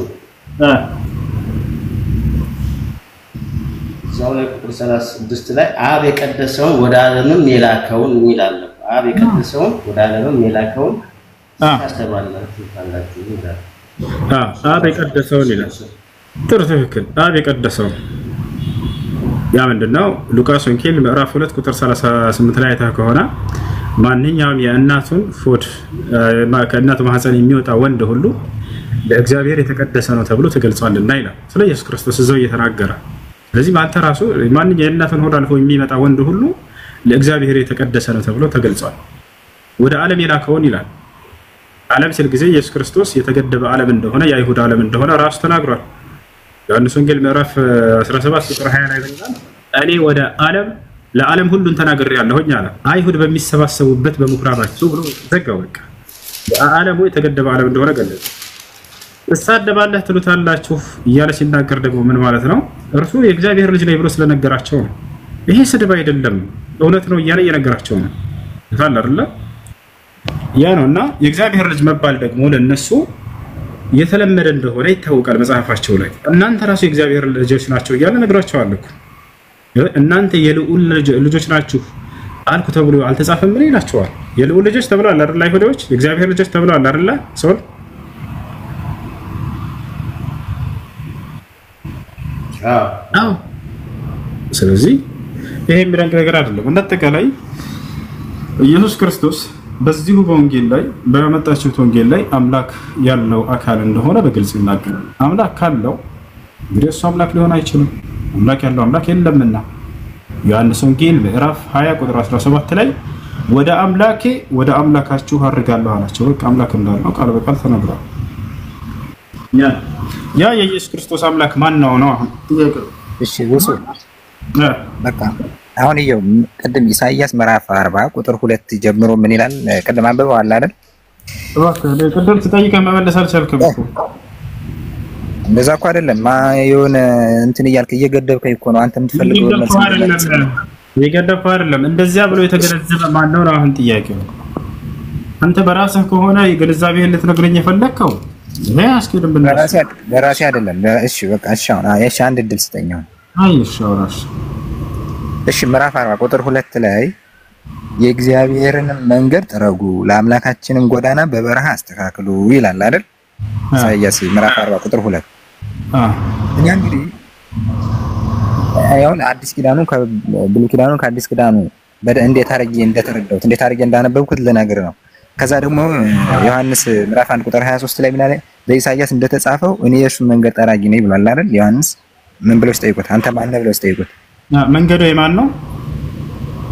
እዛው ላይ ቁጥር 36 ላይ አብ የቀደሰውን ወደ ዓለምም የላከውን ይላል። አብ የቀደሰውን ወደ ዓለምም የላከውን ታስተባላችሁ ታላችሁ ይላል። አብ የቀደሰውን ይላል። ትክክል አብ የቀደሰውን ያ ምንድነው? ሉቃስ ወንጌል ምዕራፍ 2 ቁጥር 38 ላይ አይታ ከሆነ ማንኛውም የእናቱን ሆድ ከእናቱ ማህፀን የሚወጣ ወንድ ሁሉ ለእግዚአብሔር የተቀደሰ ነው ተብሎ ተገልጿልና ይላል። ስለ ኢየሱስ ክርስቶስ እዛው እየተናገረ ስለዚህ ማንተ ራሱ ማንኛውም የእናቱን ሆድ አልፎ የሚመጣ ወንድ ሁሉ ለእግዚአብሔር የተቀደሰ ነው ተብሎ ተገልጿል። ወደ ዓለም የላከውን ይላል። ዓለም ሲል ጊዜ ኢየሱስ ክርስቶስ የተገደበ ዓለም እንደሆነ የአይሁድ ዓለም እንደሆነ ራሱ ተናግሯል። ዮሐንስ ወንጌል ምዕራፍ 17 ቁጥር 20 ላይ ይላል እኔ ወደ ዓለም ለዓለም ሁሉን ተናግሬያለሁኝ አለ። አይሁድ በሚሰባሰቡበት በምኩራባቸው ብሎ ዘጋው። በቃ ዓለሙ የተገደበ ዓለም እንደሆነ ገለጸ። እሳደባለህ ትሉታላችሁ እያለ ሲናገር ደግሞ ምን ማለት ነው? እርሱ የእግዚአብሔር ልጅ ነኝ ብሎ ስለነገራቸው ነው። ይሄ ስድብ አይደለም እውነት ነው እያለ እየነገራቸው ነው። ታላ አይደለ ያ ነውና የእግዚአብሔር ልጅ መባል ደግሞ ለነሱ የተለመደ እንደሆነ ይታወቃል። መጽሐፋቸው ላይ እናንተ ራሱ የእግዚአብሔር ልጆች ናቸው እያለ ነግራቸዋል እኮ እናንተ የልዑል ልጆች ናችሁ አልኩ ተብሎ አልተጻፈም ምን ይላቸዋል? የልዑል ልጆች ተብለዋል አይደል? አይሁዶች የእግዚአብሔር ልጆች ተብለዋል አይደል? ሶል አዎ። ስለዚህ ይሄ የሚደንቅ ነገር አይደለም። እንደተቀላይ ኢየሱስ ክርስቶስ በዚሁ በወንጌል ላይ በመጣችው ወንጌል ላይ አምላክ ያለው አካል እንደሆነ በግልጽ ይናገራል። አምላክ ካለው እንግዲህ እሱ አምላክ ሊሆን አይችልም። አምላክ ያለው አምላክ የለምና ዮሐንስ ወንጌል ምዕራፍ 20 ቁጥር 17 ላይ ወደ አምላኬ ወደ አምላካችሁ አድርጋለሁ አላቸው። በቃ አምላክ እንዳለው ቃል በቃል ተነግሯል። ያ የኢየሱስ ክርስቶስ አምላክ ማን ነው ነው አሁን ጥያቄው? እሺ ወሱ በቃ አሁን ይሄው ቅድም ኢሳይያስ ምዕራፍ 40 ቁጥር 2 ጀምሮ ምን ይላል? ቅድም አንብበዋል አይደል? እባክህ ቅድም ትጠይቀህ መመለስ አልቻልክም እኮ። እንደዛ እኮ አይደለም የሆነ እንትን እያልክ እየገደብከኝ እኮ ነው አንተ የምትፈልገው መልስ አይደለም። እየገደብከው አይደለም። እንደዚያ ብሎ የተገነዘበ ማን ነው አሁን ጥያቄው? አንተ በራስህ ከሆነ የግንዛቤህን ልትነግረኝ የፈለግከው ይሄ አስከደም በራሴ አይደለም። እሺ በቃ እሺ አሁን እሺ አንድ እድል ስጠኝ አሁን። አይ እሺ አውራሽ እሺ ምዕራፍ 40 ቁጥር 2 ላይ የእግዚአብሔርን መንገድ ጥረጉ ለአምላካችንም ጎዳና በበረሃ አስተካክሉ ይላል አይደል? ኢሳይያስ ምዕራፍ 40 ቁጥር 2 እኛ እንግዲህ አሁን አዲስ ኪዳኑ ከብሉይ ኪዳኑ ከአዲስ ኪዳኑ እንዴት አድርጌ እንደተረዳሁት እንዴት አድርጌ እንዳነበብኩት ልነግር ነው። ከዛ ደግሞ ዮሐንስ ምዕራፍ 1 ቁጥር 23 ላይ ምን አለ? በኢሳይያስ እንደተጻፈው እኔ የእሱን መንገድ ጠራጊ ነኝ ብሏል አይደል? ዮሐንስ ምን ብለው ሲጠይቁት አንተ ማን ነህ ብለው ሲጠይቁት መንገዱ የማን ነው?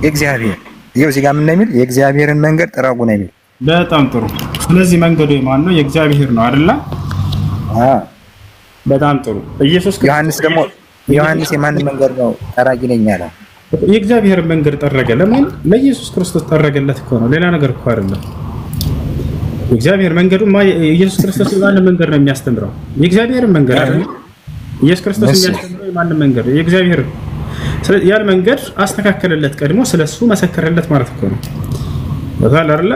የእግዚአብሔር። ይኸው እዚህ ጋር ምን ነው የሚል? የእግዚአብሔርን መንገድ ጥረጉ ነው የሚል። በጣም ጥሩ። ስለዚህ መንገዱ የማን ነው? የእግዚአብሔር ነው አይደል? በጣም ጥሩ። ኢየሱስ ዮሐንስ ደግሞ ዮሐንስ የማን መንገድ ነው ጠራጊ ነኝ ያለው? የእግዚአብሔር መንገድ ጠረገ። ለማን? ለኢየሱስ ክርስቶስ ጠረገለት እኮ ነው። ሌላ ነገር እኮ አይደለም። የእግዚአብሔር መንገዱማ ኢየሱስ ክርስቶስ የማን መንገድ ነው የሚያስተምረው? የእግዚአብሔር መንገድ አይደል? ኢየሱስ ክርስቶስ የሚያስተምረው የማን መንገድ? የእግዚአብሔር። ስለዚህ ያን መንገድ አስተካከለለት፣ ቀድሞ ስለሱ መሰከረለት ማለት እኮ ነው። ወታል አይደለ?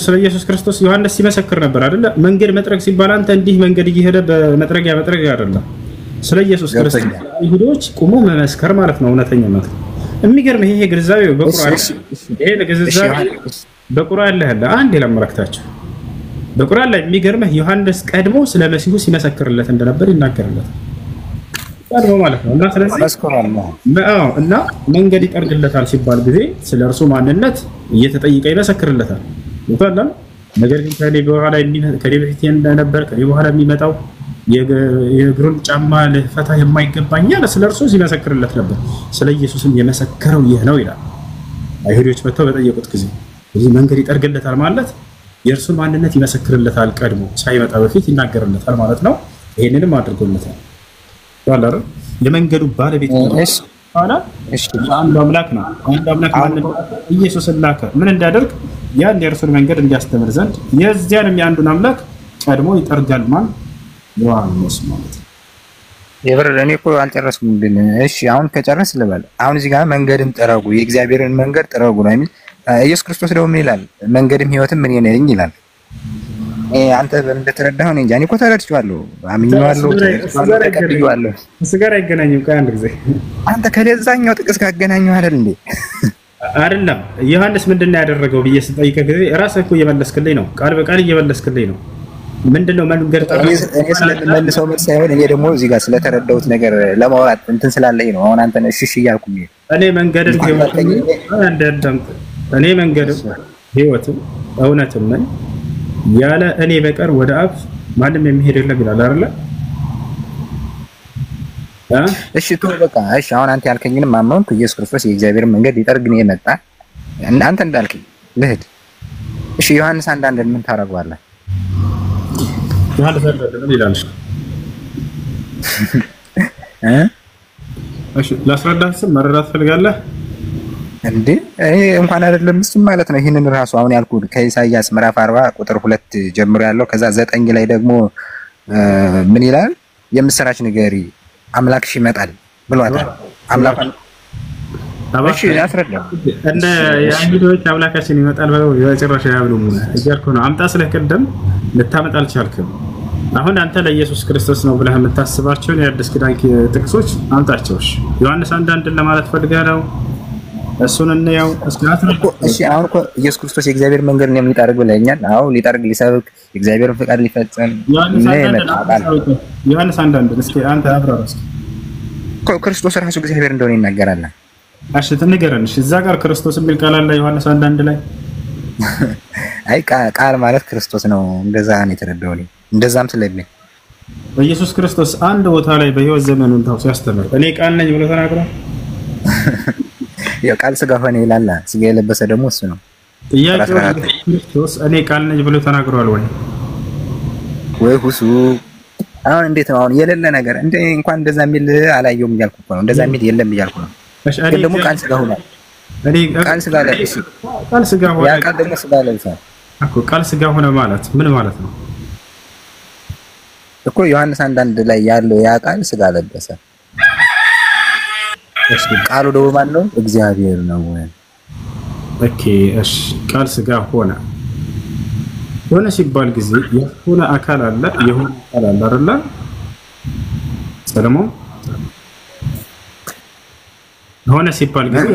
ስለ ኢየሱስ ክርስቶስ ዮሐንስ ሲመሰክር ነበር አይደለ? መንገድ መጥረግ ሲባል አንተ እንዲህ መንገድ እየሄደ በመጥረጊያ አይደለም። ስለ ኢየሱስ ክርስቶስ አይሁዶች ቁሞ መመስከር ማለት ነው እውነተኛነት። የሚገርም ይሄ ግንዛቤ በቁርአን ይሄ ግንዛቤ በቁርአን ላይ አለ። አንድ ለማረክታችሁ በቁርአን ላይ የሚገርምህ ዮሐንስ ቀድሞ ስለ መሲሁ ሲመሰክርለት እንደነበር ይናገርለት ቀድሞ ማለት ነው። እና ስለዚህ እና መንገድ ይጠርግለታል ሲባል ጊዜ ስለ እርሱ ማንነት እየተጠየቀ ይመሰክርለታል። ይፈላል። ነገር ግን ከኔ በፊት እንደነበር ከኔ በኋላ የሚመጣው የእግሩን ጫማ ልፈታ የማይገባኝ አለ ስለ እርሱ ሲመሰክርለት ነበር። ስለ ኢየሱስም የመሰከረው ይህ ነው ይላል። አይሁዶች መጥተው በጠየቁት ጊዜ እዚህ መንገድ ይጠርግለታል ማለት የእርሱን ማንነት ይመሰክርለታል፣ ቀድሞ ሳይመጣ በፊት ይናገርለታል ማለት ነው። ይሄንንም አድርጎለታል። ያላረ የመንገዱ ባለቤት ነው። አንዱ አምላክ ነው። አንዱ አምላክ ማለት ኢየሱስን ላከ ምን እንዳደርግ ያን የእርሱን መንገድ እንዲያስተምር ዘንድ የዚያንም የአንዱን አምላክ ቀድሞ ይጠርጋል ማለት ዮሐንስ ማለት ነው። እኔ እኮ አልጨረስኩም ግን እሺ አሁን ከጨረስ ልበል። አሁን እዚህ ጋር መንገድም ጥረጉ የእግዚአብሔርን መንገድ ጥረጉ ነው የሚል ኢየሱስ ክርስቶስ ደግሞ ምን ይላል? መንገድም ህይወትም ምን ነኝ ይላል። አንተ እንደተረዳኸው እኔ እንጃ። እኔ እኮ ተረድቼዋለሁ፣ አምኜዋለሁ፣ ተቀብዬዋለሁ። እሱ ጋር አይገናኝም። ከአንድ ጊዜ አንተ ከለዛኛው ጥቅስ ካገናኘው አይደል እንዴ? አይደለም። ዮሐንስ ምንድነው ያደረገው ብዬ ስጠይቀህ ጊዜ ራስህ እኮ እየመለስክልኝ ነው፣ ቃል በቃል እየመለስክልኝ ነው። ምንድነው መንገድ እኔ ስለምመልሰው መልስ ሳይሆን እኔ ደግሞ እዚህ ጋር ስለተረዳሁት ነገር ለማውራት እንትን ስላለኝ ነው። አሁን አንተ እሺ እያልኩኝ እኔ መንገድን እኔ መንገድም ህይወትም እውነትም ነኝ፣ ያለ እኔ በቀር ወደ አብ ማንም የሚሄድ የለም ይላል አይደል? እሺ በቃ እሺ። አሁን አንተ ያልከኝንም አመንኩ። ኢየሱስ ክርስቶስ የእግዚአብሔርን መንገድ ሊጠርግ ነው የመጣ አንተ እንዳልከኝ ልሂድ። እሺ ዮሐንስ አንዳንድ ምን ታረጋለህ? ዮሐንስ አንዳንድ ምን ይላል? እሺ ላስረዳህ ስም መረዳት ፈልጋለህ እንዴ? እንኳን አይደለም እሱ ማለት ነው። ይሄንን ራሱ አሁን ያልኩት ከኢሳይያስ ምዕራፍ 40 ቁጥር 2 ጀምሮ ያለው ከዛ 9 ላይ ደግሞ ምን ይላል? የምስራች ንገሪ አምላክሽ ይመጣል ብሏታል። አምላካን እሺ ያስረዳው እንደ የአይሁዶች አምላካችን ይመጣል ብለው የጭራሽ ያብሉም እያልኩ ነው። አምጣ ስለቀደም ልታመጣ አልቻልክም። አሁን አንተ ለኢየሱስ ክርስቶስ ነው ብለህ የምታስባቸውን የአዲስ ኪዳን ጥቅሶች አምጣቸው። እሺ ዮሐንስ አንዳንድ ለማለት ፈልገህ ነው። እሱን እንየው እሺ። አሁን እኮ ኢየሱስ ክርስቶስ የእግዚአብሔር መንገድ ነው የሚጠርግ ብለኛል። አዎ ሊጠርግ ሊሰብክ የእግዚአብሔርን ፍቃድ ሊፈጽም ዮሐንስ አንዳንድ እስኪ አንተ አብራራ እስኪ። ክርስቶስ ራሱ እግዚአብሔር እንደሆነ ይናገራል። እሺ ትንገረን። እሺ እዛ ጋር ክርስቶስ የሚል ቃል አለ ዮሐንስ አንዳንድ ላይ? አይ ቃል ማለት ክርስቶስ ነው። እንደዛ ነው የተረዳው እኔ እንደዛም ስለሚል ኢየሱስ ክርስቶስ አንድ ቦታ ላይ በህይወት ዘመኑ እንታው ሲያስተምር እኔ ቃል ነኝ ብሎ ተናግሯል። ቃል ስጋ ሆነ ይላል። ስጋ የለበሰ ደግሞ እሱ ነው። ጥያቄው ክርስቶስ እኔ ቃል ነኝ ብሎ ተናግሯል ወይ ሁሱ? አሁን እንዴት ነው? አሁን የሌለ ነገር እንኳን እንደዛ የሚል አላየውም እያልኩ ነው። እንደዛ የሚል የለም እያልኩ ነው። ግን ደግሞ ቃል ስጋ ሆኗል። ቃል ስጋ ለብሶ ያ ቃል ደግሞ ስጋ ለብሶ እኮ ቃል ስጋ ሆነ ማለት ምን ማለት ነው እኮ? ዮሐንስ አንዳንድ ላይ ያለው ያ ቃል ስጋ ለበሰ። ቃሉ ደግሞ ማን ነው? እግዚአብሔር ነው። ኦኬ እሺ። ቃል ስጋ ሆነ ሲባል ጊዜ የሆነ አካል አለ፣ የሆነ አካል አለ አይደል? ሰለሞን ሆነ ሲባል ጊዜ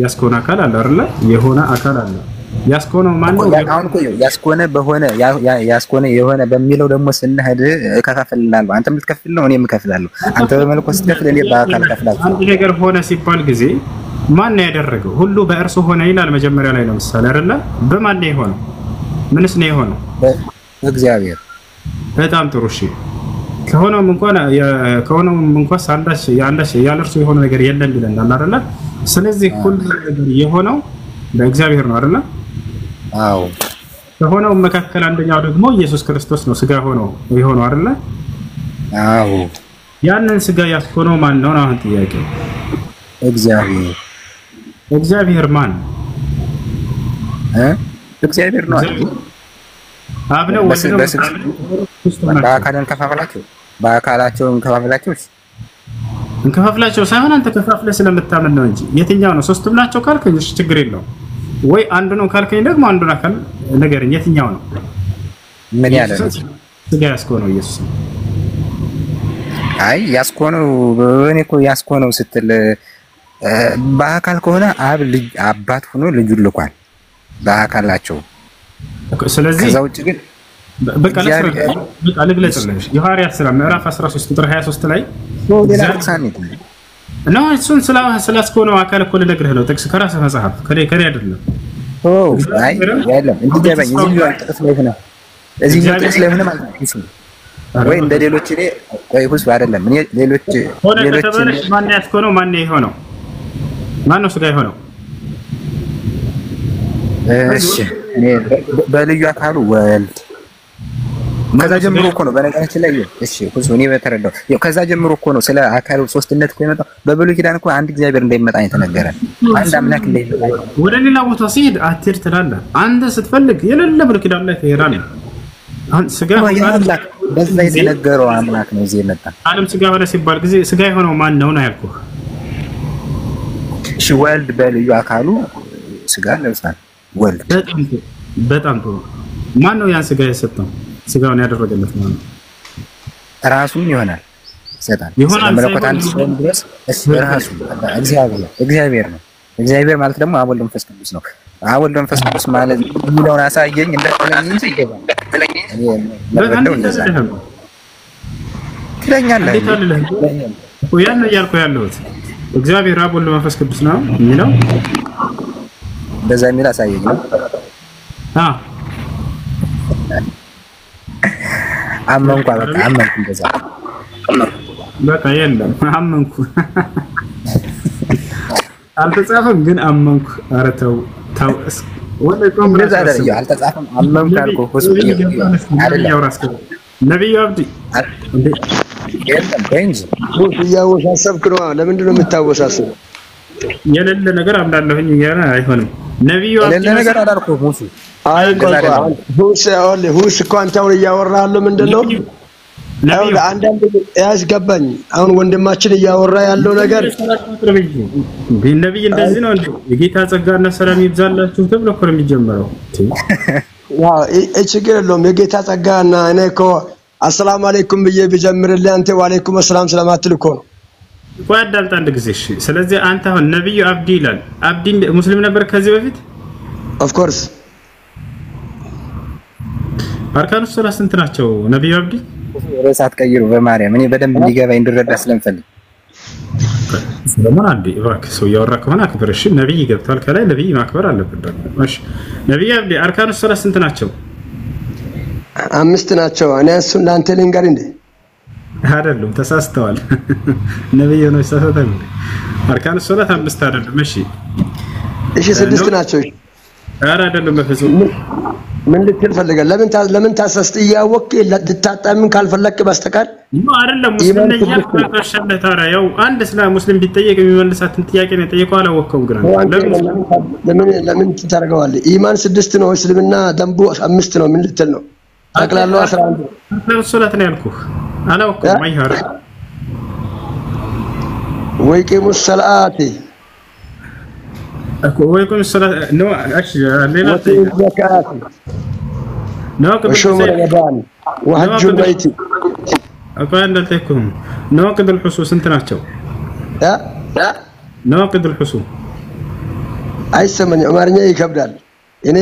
ያስኮነ አካል አለ አይደል? የሆነ አካል አለ። ያስኮነው ማን ነው? አሁን እኮ ያስኮነ በሆነ ያስኮነ የሆነ በሚለው ደግሞ ስንሄድ እከፋፍልናለሁ። አንተም ልትከፍል ነው፣ እኔም እከፍላለሁ። አንተ በመልኩ ስትከፍል እኔ በአካል እከፍላለሁ። አንድ ነገር ሆነ ሲባል ጊዜ ማን ነው ያደረገው? ሁሉ በእርሱ ሆነ ይላል መጀመሪያ ላይ ለምሳሌ አይደል? በማን ነው የሆነው? ምንስ ነው የሆነው? እግዚአብሔር። በጣም ጥሩ እሺ። ከሆነውም እንኳን አንዳች ያለ እርሱ የሆነ ነገር የለም ይለናል አይደል? ስለዚህ ሁሉ ነገር የሆነው በእግዚአብሔር ነው አይደል? አዎ። ከሆነው መካከል አንደኛው ደግሞ ኢየሱስ ክርስቶስ ነው ስጋ ሆኖ የሆነው አይደል? አዎ። ያንን ስጋ ያስኮነው ማን ነው? አሁን ጥያቄው እግዚአብሔር። እግዚአብሔር ማን? እግዚአብሔር ነው። አብ ነው ወልድ ነው? በአካላቸው እንከፋፍላቸው ሳይሆን አንተ ከፋፍለህ ስለምታምን ነው እንጂ የትኛው ነው? ሶስቱም ናቸው ካልከኝ ችግር የለውም። ወይ አንዱ ነው ካልከኝ ደግሞ አንዱን አካል ንገረኝ። የትኛው ነው? ምን ያለ ነው? ስጋ ያስኮነው ኢየሱስ ነው። አይ ያስኮነው እኔ እኮ ያስኮነው ስትል በአካል ከሆነ አብ ልጅ አባት ሆኖ ልጁን ልኳል በአካላቸው። ስለዚህ ከዛ ውጭ ግን በቃ ልግለጽልሽ። የሐዋርያት ሥራ ምዕራፍ 13 ቁጥር 23 ላይ ነው። እሱን ስላስኮነው አካል እኮ ልነግርህ ነው። ጥቅስ ከራስህ መጽሐፍ ከኔ አይደለም። አይ አይደለም እንዲገባኝ እዚህ ጥቅስ ላይ ሆነ ማለት ነው ወይ እንደ ሌሎች እኔ ወይ ሁስ አይደለም እኔ ሌሎች ከተበለሽ ማን ያስኮነው ማን የሆነው ማን ነው ስጋ የሆነው? እሺ እኔ በልዩ አካሉ ወልድ ከዛ ጀምሮ እኮ ነው በነገራችን ላይ እሺ ሁስ እኔ በተረዳው ከዛ ጀምሮ እኮ ነው ስለ አካሉ ሶስትነት እኮ የመጣው። በብሉይ ኪዳን እኮ አንድ እግዚአብሔር እንደሚመጣ የተነገረ አንድ አምላክ እንደሚመጣ ወደ ሌላ ቦታ ሲሄድ አትሄድ ትላለህ አንተ ስትፈልግ የሌለ ብሉይ ኪዳን ላይ ትሄዳለህ። አንተ ስጋ አምላክ በዛ የተነገረው አምላክ ነው እዚህ የመጣ ዓለም ስጋ ሆነ ሲባል ጊዜ ስጋ የሆነው ማን ነው ያልኩህ? እሺ ወልድ በልዩ አካሉ ስጋ ለብሷል። ወልድ በጣም ጥሩ። ማን ነው ያን ስጋ የሰጠው? ስጋውን ያደረገለት ማለት ነው ራሱን ይሆናል ሰጣን መለኮት አንድ ሰው ድረስ ራሱ እግዚአብሔር ነው። እግዚአብሔር ማለት ደግሞ አብ ወልድ መንፈስ ቅዱስ ነው። አብ ወልድ መንፈስ ቅዱስ ማለት ሙሉውን አሳየኝ እንደተለኝ እንጂ ይገባል ለበደው እንደዛ ትለኛለህ ያን ያልኩ ያለሁት እግዚአብሔር አብ ወልድ መንፈስ ቅዱስ ነው የሚለው እንደዛ የሚል አሳየኝ ነው። አመንኩ በቃ አመንኩ እንደዛ በቃ የለም አመንኩ አልተጻፈም ግን አመንኩ። ኧረ ተው ወላሂ ቆም እንደዛ አይደለም አልተጻፈም አመንኩ አልኩ አይደለም ነብዩ አብዲ የለም በእንጂ እያወሳሰብክ ነው። ለምንድን ነው የምታወሳሰብ? የሌለ ነገር አምናለሁኝ እያለ አይሆንም። ነብዩ አብዲ የሌለ ነገር አላልኩም ሙሱ ሁስ እኮ አንተ አሁን እያወራህ ያለው ምንድን ነው? አንዳንድ ያስገባኝ አሁን ወንድማችን እያወራ ያለው ነገር ነብይ እንደዚህ ነው እንዴ? የጌታ ጸጋና ሰላም ይብዛላችሁ ተብሎ እኮ ነው የሚጀምረው። ችግር የለውም የጌታ ጸጋና እኔ እኮ አሰላሙ አለይኩም ብዬ ቢጀምርልህ አንተ ወአለይኩም ሰላም ስለማትል እኮ ነው። ቆይ አዳምጥ አንድ ጊዜ እሺ። ስለዚህ አንተ አሁን ነብዩ አብዲ ይላል። አብዲ ሙስሊም ነበር ከዚህ በፊት? ኦፍ ኮርስ አርካኑ ሶላት ስንት ናቸው? ነብዩ አብዲ ርዕሳት ቀይሩ በማርያም እኔ በደንብ እንዲገባኝ እንድረዳ ስለምፈልግ ስለማን አንዴ እባክህ ሰው ያወራ ከሆነ አክብር። እሺ ነብይ ገብቷል ከላይ ነብይ ማክበር አለበት ደግሞ። እሺ ነብዩ አብዲ አርካኑ ሶላት ስንት ናቸው? 5 ናቸው። እኔ እሱን ላንተ ልንገር እንዴ? አይደለም ተሳስተዋል። ነብዩ ነው ተሳስተዋል። አርካኑ ሶላት 5 አይደለም። እሺ 6 ናቸው። ኧረ አይደለም በፍጹም ምን ልትል ፈልገህ? ለምን ታሰስት እያወቅህ ልታጣምን ካልፈለክ በስተቀር ነው አይደለም። ሙስሊም ነኝ ያልከሻለ ታራ ያው አንድ እስላም ሙስሊም ቢጠየቅ የሚመልሳትን ጥያቄ ነው የጠየቀው። አላወቀውም ግን ለምን ታደርገዋለህ? ኢማን 6 ነው፣ እስልምና ደንቡ 5 ነው። ምን ልትል ነው? ጠቅላላው 11 ነው። ሶላት ነው ያልኩህ። አላወቀውም። አይሃር ወይ ቂሙ ሰላቲ ወይኩም ሰላት ነው። እሺ ሌላ ዘካት ነው ወሹም ረመዳን ወሐጁ በይት እንዳልተኩም ነዋቂድ الحصول ስንት ናቸው? ነዋቂድ الحصول አይሰማኝ አማርኛ ይከብዳል። እኔ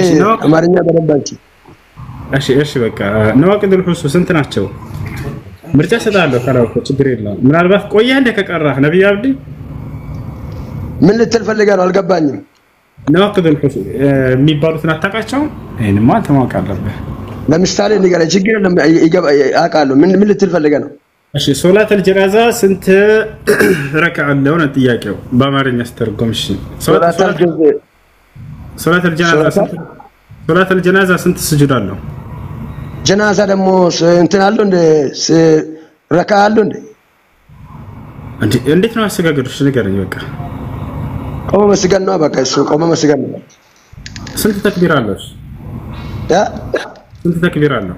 አማርኛ በደንብ አንቺ እሺ በቃ ነዋቂድ الحصول ስንት ናቸው? ምርጫ ሰጣለሁ ካላውቁ ችግር የለውም። ምናልባት ቆየህ እንደ ከቀራህ ነብዩ አብዲ ምን ልትል ፈልገህ ነው? አልገባኝም። ነዋቂድ الحصول የሚባሉትን አታውቃቸውም? ይሄንማ ተማወቅ አለብህ። ለምሳሌ ንገረኝ። ችግር የለም አውቃለሁ። ምን ልትል ፈልገህ ነው? እሺ ሶላት الجنازه ስንት ረክዓ አለው ነው ጥያቄው በአማርኛ ስተርጎም። እሺ ሶላት الجنازه ስንት ስጁድ አለው? ጀናዛ ደግሞ እንትን አለው እንደ ረክዓ አለው እንደ እንዴት ነው አሰጋገዱሽ? ንገረኝ በቃ። ቆመ መስገድ ነው በቃ። እሱ ቆመ መስገድ ነው። ስንት ተክቢር አለው? ስንት ተክቢር አለው?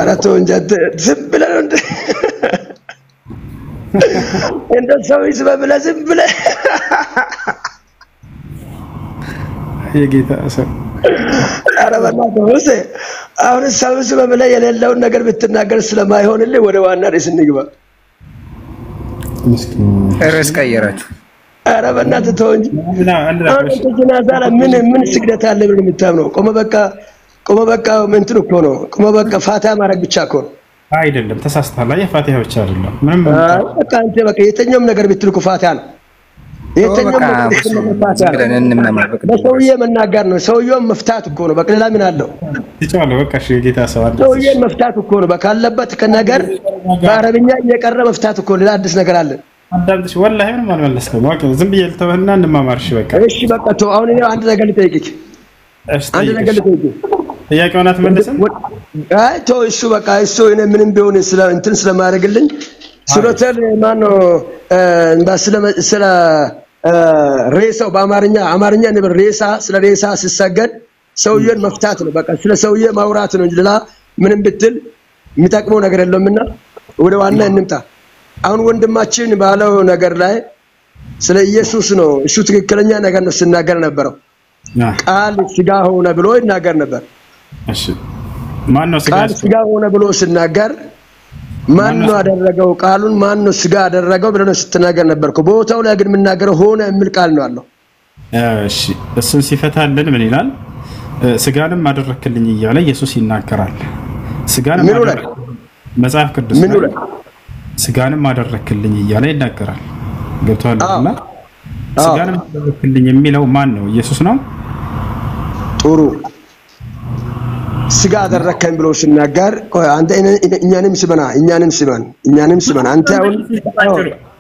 አራቱ እንጀት ዝም ብለህ ነው እንደ ሰው ይስበብ ብለህ ዝም ብለህ የጌታ ሰው አረባና ተወሰ አሁን ሰው ይስበብ ብለህ የሌለውን ነገር ብትናገር ስለማይሆንልህ ወደ ዋና ርዕስ እንግባ። ምስኪን ርዕስ ቀየራችሁ። ኧረ በእናትህ ተው እንጂ ጀናዛ ላይ ምን ስግደት አለ ብለህ የምታምነው? ቆመ በቃ ቁመ በቃ እንትን እኮ ነው። ቁመ በቃ ፋቲሃ ማድረግ ብቻ እኮ ነው። አይደለም ተሳስተሃል። አየህ ፋቲሃ ብቻ አይደለም ምንም በቃ አንተ በቃ የተኛውም ነገር ብትል እኮ ፋቲሃ ነው። የተኛውም ነገር ብትል ፋቲሃ ነው። በሰውዬ መናገር ነው። ሰውዬው መፍታት እኮ ነው። በቃ ሌላ ምን አለው? ይቻላል። በቃ እሺ ጌታ ሰው አለ። ሰውዬን መፍታት እኮ ነው። በቃ ካለበት ከነገር በአረብኛ እየቀረ መፍታት እኮ ሌላ አዲስ ነገር አለ። አዳምጥሽ ወላሂ ምንም አልመለስኩም። በቃ ዝም ብዬ ልተውህና እንማማርሽ በቃ እሺ በቃ ተው። አሁን እኔ አንድ ነገር ልጠይቅህ። አንድ ነገር ልጠይቅህ። ጥያቄውን አትመልስም? አይ ተው እሱ በቃ እሱ እኔ ምንም ቢሆን ስለ እንትን ስለማድረግልኝ ሱረተል ማነው ስለ ሬሳው በአማርኛ ነበር ሬሳ ስለ ሬሳ ሲሰገድ ሰውዬን መፍታት ነው። በቃ ስለ ሰውዬ ማውራት ነው እንጂ ሌላ ምንም ብትል የሚጠቅመው ነገር የለምና ወደ ዋና እንምጣ። አሁን ወንድማችን ባለው ነገር ላይ ስለ ኢየሱስ ነው። እሱ ትክክለኛ ነገር ነው ሲናገር ነበረው። ቃል ስጋ ሆነ ብሎ ይናገር ነበር። እሺ ማን ነው ስጋ ሆነ ብሎ ሲናገር ማን ነው አደረገው? ቃሉን ማን ነው ስጋ አደረገው ብሎ ነው ስትናገር ነበርኩ። ቦታው ላይ ግን የምናገረው ሆነ የሚል ቃል ነው አለው። እሺ እሱን ሲፈታልን ምን ይላል? ስጋንም አደረክልኝ እያለ ኢየሱስ ይናገራል። ስጋንም መጽሐፍ ቅዱስ ምን ይላል? ስጋንም አደረክልኝ እያለ ይናገራል። ገብቷልና ስጋንም አደረክልኝ የሚለው ማን ነው? ኢየሱስ ነው። ጥሩ ስጋ አደረከኝ ብሎ ሲናገር አንተ እኛንም ስበና አንተ አሁን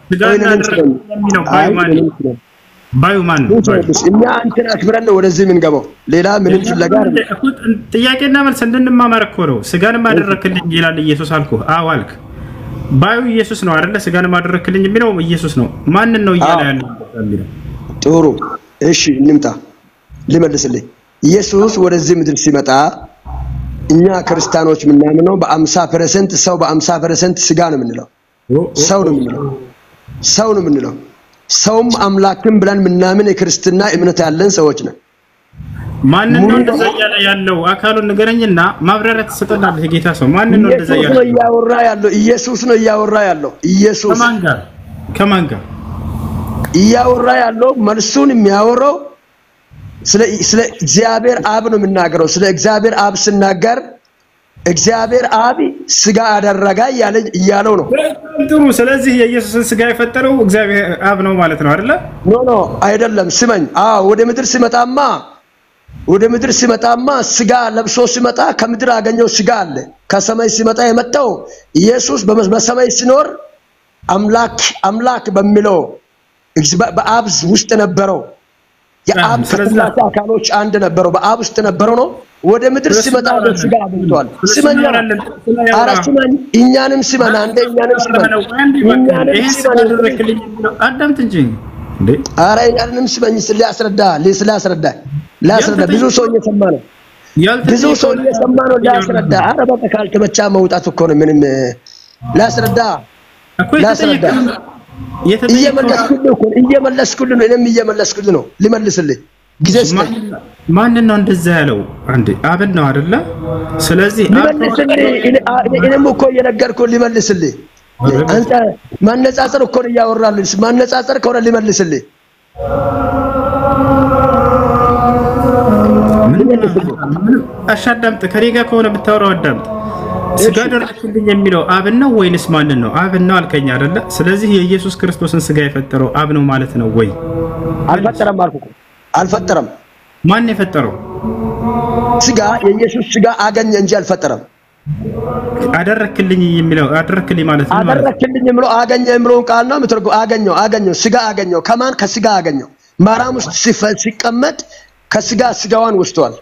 ስጋና አደረከኝ የሚለው ባዩ ማን ነው? እኛ አንተን አክብረን ወደዚህ ምን ገባው? ሌላ ምንም ፍለጋ ጥያቄና መልስ እንድንማማር እኮ ነው። ስጋንም አደረክልኝ ይላል ኢየሱስ አልኩህ። አዎ አልክ። ባዩ ኢየሱስ ነው አይደለ? ስጋንም አደረክልኝ የሚለው ኢየሱስ ነው። ማን ነው እያለ ያለው? ጥሩ እሺ እንምጣ ልመልስልኝ። ኢየሱስ ወደዚህ ምድር ሲመጣ እኛ ክርስቲያኖች ምናምነው በ50% ሰው በ50% ስጋ ነው የምንለው። ሰው ነው የምንለው። ሰውም አምላክም ብለን ምናምን የክርስትና እምነት ያለን ሰዎች ነን። ማን ነው እንደዛ ያለው? አካሉን ንገረኝና ማብራሪያ ተሰጠናል። የጌታ ሰው ማን ነው እንደዛ ያለው? ኢየሱስ ነው እያወራ ያለው። ኢየሱስ ከማን ጋር እያወራ ያለው? መልሱን የሚያወራው ስለ እግዚአብሔር አብ ነው የምናገረው። ስለ እግዚአብሔር አብ ሲናገር እግዚአብሔር አብ ስጋ አደረጋ እያለው ነው። ጥሩ። ስለዚህ የኢየሱስን ስጋ የፈጠረው እግዚአብሔር አብ ነው ማለት ነው አይደለ? ኖ አይደለም። ስመኝ ወደ ምድር ሲመጣማ ስጋ ለብሶ ሲመጣ ከምድር አገኘው ስጋ አለ። ከሰማይ ሲመጣ የመጣው ኢየሱስ በሰማይ ሲኖር አምላክ በሚለው በአብ ውስጥ ነበረው። የአብ ከስላሴ አካሎች አንድ ነበረው። በአብ ውስጥ ነበረው ነው። ወደ ምድር ሲመጣ በስጋ አግኝቷል። ስመኛ አራስማን እኛንም ሲመና አንደ እኛንም ሲመና አዳምጥ እንጂ እንዴ አራ እኛንም ሲመኝ ስላስረዳ ብዙ ሰው እየሰማ ነው። ሊያስረዳ አረ በቃ ካልተመቻ መውጣት እኮ ነው። ምንም ላስረዳ እየመለስኩልህ ነው። እኔም እየመለስኩልህ ነው። ልመልስልህ ጊዜ ስጠኝ። ማን ነው እንደዛ ያለው? አንዴ አብን ነው አይደለ? ስለዚህ እኔም እኮ እየነገርኩህ ልመልስልህ። አንተ ማነጻጸር እኮ ነው እያወራልህ። ማነጻጸር ከሆነ ልመልስልህ። አሻዳምጥ። ከኔ ጋር ከሆነ ብታወራው አዳምጥ። ስጋ አደረክልኝ የሚለው አብን ነው ወይንስ ማንን ነው? አብን ነው አልከኝ አይደለ? ስለዚህ የኢየሱስ ክርስቶስን ስጋ የፈጠረው አብ ነው ማለት ነው ወይ? አልፈጠረም አልኩ። አልፈጠረም። ማን የፈጠረው? ስጋ የኢየሱስ ስጋ አገኘ እንጂ አልፈጠረም። አደረክልኝ የሚለው አደረክልኝ ማለት ነው። አደረክልኝ የሚለው አገኘ የሚለው ቃል ነው የምትርጉ። አገኘው ስጋ አገኘው። ከማን? ከስጋ አገኘው። ማርያም ውስጥ ሲቀመጥ ከስጋ ስጋዋን ወስቷል።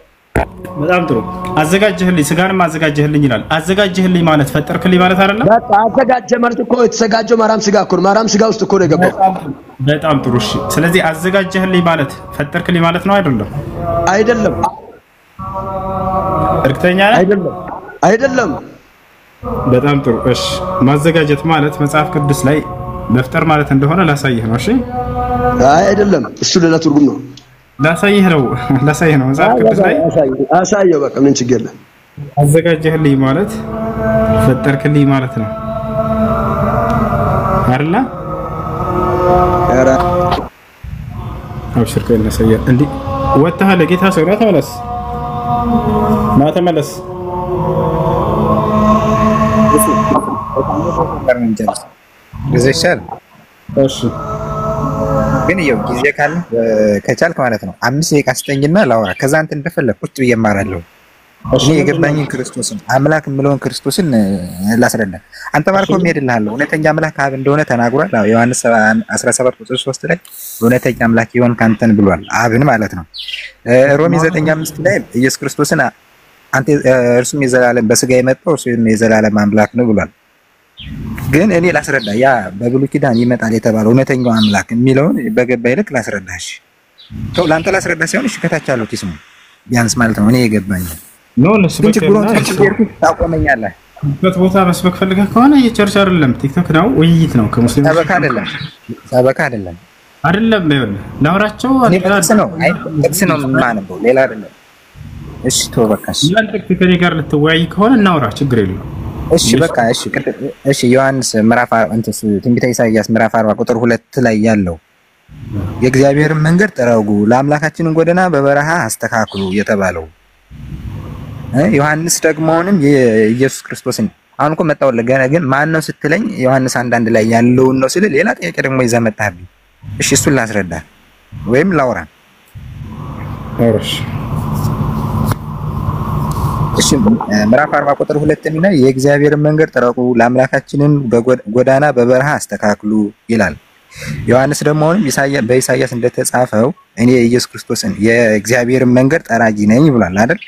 በጣም ጥሩ። አዘጋጀህልኝ፣ ስጋንም አዘጋጀህልኝ ይላል። አዘጋጀህልኝ ማለት ፈጠርክልኝ ማለት አይደለም? በቃ አዘጋጀ ማለት እኮ የተዘጋጀው ማርያም ስጋ እኮ ነው። ማርያም ስጋ ውስጥ እኮ ነው የገባው። በጣም ጥሩ። እሺ፣ ስለዚህ አዘጋጀህልኝ ማለት ፈጠርክልኝ ማለት ነው አይደለም? አይደለም። እርግጠኛ ነህ? አይደለም። በጣም ጥሩ። እሺ፣ ማዘጋጀት ማለት መጽሐፍ ቅዱስ ላይ መፍጠር ማለት እንደሆነ ላሳይህ ነው። እሺ፣ አይደለም። እሱ ሌላ ትርጉም ነው። ላሳይህ ነው መጽሐፍ ቅዱስ ላይ አሳየው። በቃ ምን ችግር አለ? አዘጋጀህልኝ ማለት ፈጠርክልኝ ማለት ነው አይደል? አራ አብሽር ከነሰየ እንዴ ወጣህ ለጌታ ሰው ነው ተመለስ። ና ተመለስ። እሺ ግን ይኸው ጊዜ ካለ ከቻልክ ማለት ነው 5 ደቂቃ ስጠኝና ላውራ። ከዛ አንተ እንደፈለክ ቁጭ ብዬ እማራለሁ። እኔ የገባኝን ክርስቶስን አምላክ የምለውን ክርስቶስን ላስረዳ። አንተ ባልከው እሄድልሃለሁ። እውነተኛ አምላክ አብ እንደሆነ ተናግሯል። ዮሐንስ 17:3 ላይ እውነተኛ አምላክ ይሆን ካንተን ብሏል፣ አብን ማለት ነው። ሮሜ 9:5 ላይ ኢየሱስ ክርስቶስን አንተ እርሱም የዘላለም በስጋ የመጣው እርሱም የዘላለም አምላክ ነው ብሏል። ግን እኔ ላስረዳ፣ ያ በብሉይ ኪዳን ይመጣል የተባለው እውነተኛው አምላክ የሚለውን በገባኝ ልክ ላስረዳሽ። ተው ላንተ ላስረዳ ሳይሆን እሺ ከታች ያለው ኪስሙ ቢያንስ ማለት ነው እኔ የገባኝ ኖ ለስበክ ታቆመኛለህ። ቦታ መስበክ ፈልገህ ከሆነ የቸርች አይደለም ቲክቶክ ነው፣ ውይይት ነው ከሙስሊም ሰበካ አይደለም፣ ሰበካ አይደለም አይደለም። ይኸውልህ ላውራቸው ጥቅስ ነው፣ አይ ጥቅስ ነው የማነበው ሌላ አይደለም። እሺ ተው በቃ እሺ፣ ያን ጥቅስ ከኔ ጋር ልትወያይ ከሆነ እናውራ፣ ችግር የለውም። እሺ በቃ እሺ። እሺ ዮሐንስ ምዕራፍ ትንቢተ ኢሳይያስ ምዕራፍ 40 ቁጥር 2 ላይ ያለው የእግዚአብሔርን መንገድ ጠረጉ ለአምላካችንን ጎዳና በበረሃ አስተካክሉ የተባለው ዮሐንስ ደግሞንም የኢየሱስ ክርስቶስን አሁን እኮ መጣሁልህ ገና ግን ማን ነው ስትለኝ ዮሐንስ 1:1 ላይ ያለውን ነው ስለ ሌላ ጥያቄ ደግሞ ይዘህ መጣህብኝ። እሺ እሱን ላስረዳ ወይም ላውራ። እሺ ምዕራፍ 40 ቁጥር 2 እና የእግዚአብሔርን መንገድ ጠረጉ ለአምላካችንን ጎዳና በበረሃ አስተካክሉ ይላል። ዮሐንስ ደግሞንም በኢሳይያስ እንደተጻፈው እኔ የኢየሱስ ክርስቶስን የእግዚአብሔርን መንገድ ጠራጊ ነኝ ብሏል አይደል?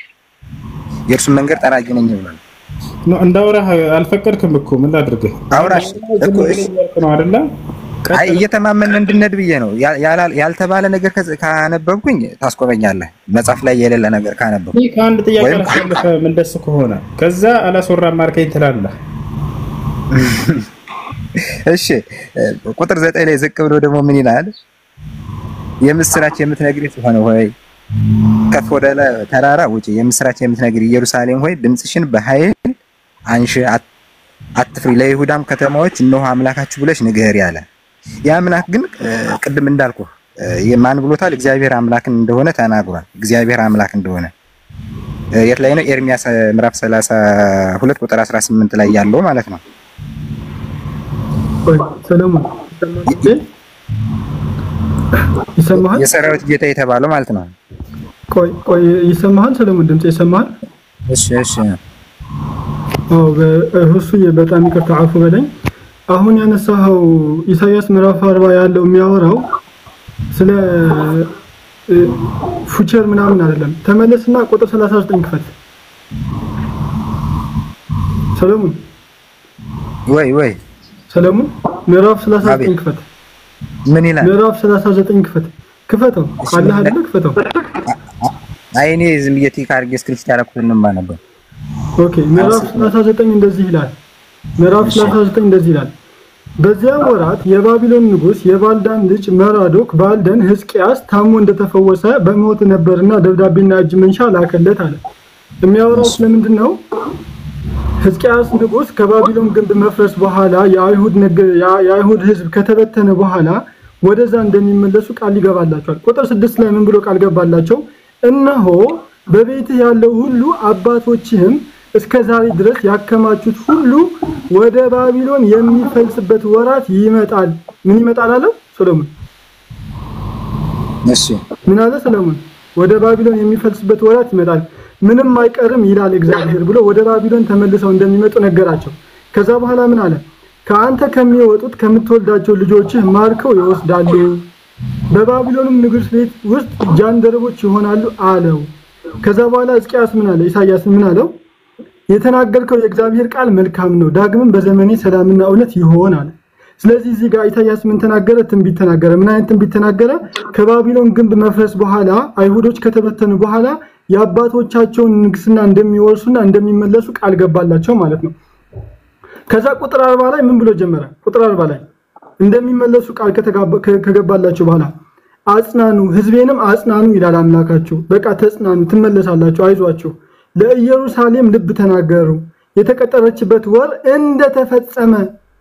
የእርሱን መንገድ ጠራጊ ነኝ ብሏል። እንዳውራህ አልፈቀድክም እኮ ምን ላድርግህ? አውራሽ እኮ እሺ ነው አይደለ? አይ እየተማመን እንድንሄድ ብዬ ነው። ያልተባለ ነገር ካነበብኩኝ ታስቆመኛለህ። መጽሐፍ ላይ የሌለ ነገር ካነበብኩ ይሄ ከአንድ ጥያቄ አልፈለፈ ምን ደስ ከሆነ ከዛ አላስወራም ማርከኝ ትላለህ። እሺ ቁጥር 9 ላይ ዝቅ ብሎ ደግሞ ምን ይላል? የምስራች የምትነግሪ ሆነ ሆይ ከፍ ወደ ተራራ ውጪ፣ የምስራች የምትነግሪ ኢየሩሳሌም ሆይ ድምጽሽን በኃይል አንሺ፣ አትፍሪ፣ ለይሁዳም ከተማዎች እነሆ አምላካችሁ ብለሽ ንገሪ አለ። ያ አምላክ ግን ቅድም እንዳልኩ የማን ብሎታል? እግዚአብሔር አምላክን እንደሆነ ተናግሯል። እግዚአብሔር አምላክ እንደሆነ የት ላይ ነው? ኤርሚያስ ምዕራፍ 32 ቁጥር 18 ላይ ያለው ማለት ነው። ሰለሞን ይሰማሃል? የሰራዊት ጌታ የተባለው ማለት ነው። ቆይ ይሰማሃል? ሰለሞን ድምጽ ይሰማሃል? እሺ እሺ። እሱ በጣም ይቅርታ አፉ በለኝ። አሁን ያነሳው ኢሳይያስ ምዕራፍ 40 ያለው የሚያወራው ስለ ፉቸር ምናምን አይደለም። ተመለስና ቁጥር 39 ክፈት ሰለሞን። ወይ ሰለሞን ምዕራፍ 39 ክፈት። ምን ይላል? ምዕራፍ 39 ክፈተው አላህ አይደል? ክፈተው። አይ እኔ ዝም ብዬ ቲክ አድርጌ ስክሪፕት ያደረኩትን ነው የማነበው። ኦኬ ምዕራፍ 39 እንደዚህ ይላል። ምዕራፍ 39 እንደዚህ ይላል። በዚያ ወራት የባቢሎን ንጉስ የባልዳን ልጅ መራዶክ ባልደን ሕዝቅያስ ታሞ እንደተፈወሰ በሞት ነበርና ደብዳቤና እጅ መንሻ ላከለት አለ። የሚያወራው ስለምንድን ነው? ሕዝቅያስ ንጉስ ከባቢሎን ግንብ መፍረስ በኋላ የአይሁድ ህዝብ ከተበተነ በኋላ ወደዛ እንደሚመለሱ ቃል ይገባላቸዋል። ቁጥር 6 ላይ ምን ብሎ ቃል ገባላቸው? እነሆ በቤትህ ያለው ሁሉ አባቶችህም እስከ ዛሬ ድረስ ያከማቹት ሁሉ ወደ ባቢሎን የሚፈልስበት ወራት ይመጣል። ምን ይመጣል አለ ሰሎሞን? እሺ ምን አለ ሰሎሞን? ወደ ባቢሎን የሚፈልስበት ወራት ይመጣል፣ ምንም አይቀርም ይላል እግዚአብሔር ብሎ ወደ ባቢሎን ተመልሰው እንደሚመጡ ነገራቸው። ከዛ በኋላ ምን አለ? ከአንተ ከሚወጡት ከምትወልዳቸው ልጆችህ ማርከው ይወስዳሉ፣ በባቢሎንም ንጉስ ቤት ውስጥ ጃንደረቦች ይሆናሉ አለው። ከዛ በኋላ ሕዝቅያስ ምን አለ? ኢሳይያስ ምን አለው? የተናገርከው የእግዚአብሔር ቃል መልካም ነው፣ ዳግምም በዘመኔ ሰላምና እውነት ይሆናል። ስለዚህ እዚህ ጋር ኢሳይያስ ምን ተናገረ? ትንቢት ተናገረ። ምን አይነት ትንቢት ተናገረ? ከባቢሎን ግንብ መፍረስ በኋላ አይሁዶች ከተበተኑ በኋላ የአባቶቻቸውን ንግስና እንደሚወርሱና እንደሚመለሱ ቃል ገባላቸው ማለት ነው። ከዛ ቁጥር 40 ላይ ምን ብሎ ጀመረ? ቁጥር 40 ላይ እንደሚመለሱ ቃል ከገባላቸው በኋላ አጽናኑ፣ ህዝቤንም አጽናኑ ይላል አምላካችሁ። በቃ ተጽናኑ፣ ትመለሳላችሁ፣ አይዟችሁ። ለኢየሩሳሌም ልብ ተናገሩ፣ የተቀጠረችበት ወር እንደተፈጸመ።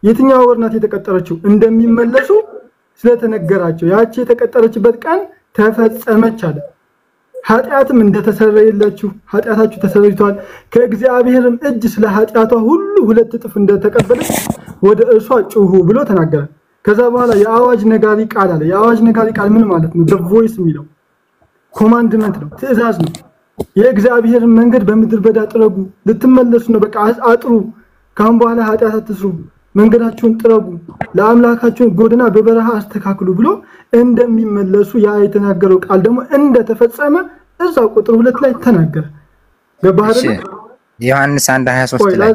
የትኛው ወር ናት የተቀጠረችው? እንደሚመለሱ ስለተነገራቸው ያቺ የተቀጠረችበት ቀን ተፈጸመች አለ። ኃጢአትም እንደተሰረየላችሁ ኃጢአታችሁ ተሰረይቷል ከእግዚአብሔርም እጅ ስለ ኃጢአቷ ሁሉ 2 እጥፍ እንደተቀበለች ወደ እርሷ ጩሁ ብሎ ተናገረ። ከዛ በኋላ የአዋጅ ነጋሪ ቃል አለ። የአዋጅ ነጋሪ ቃል ምን ማለት ነው? the voice የሚለው ኮማንድመንት ነው፣ ትእዛዝ ነው። የእግዚአብሔርን መንገድ በምድር በዳ ጥረጉ፣ ልትመለሱ ነው፣ በቃ አጥሩ፣ ካሁን በኋላ ኃጢአት አትስሩ፣ መንገዳችሁን ጥረጉ፣ ለአምላካችሁ ጎድና በበረሃ አስተካክሉ ብሎ እንደሚመለሱ ያ የተናገረው ቃል ደግሞ እንደተፈጸመ እዛው ቁጥር 2 ላይ ተናገረ። ገባህ አይደል? ዮሐንስ 1:23 ላይ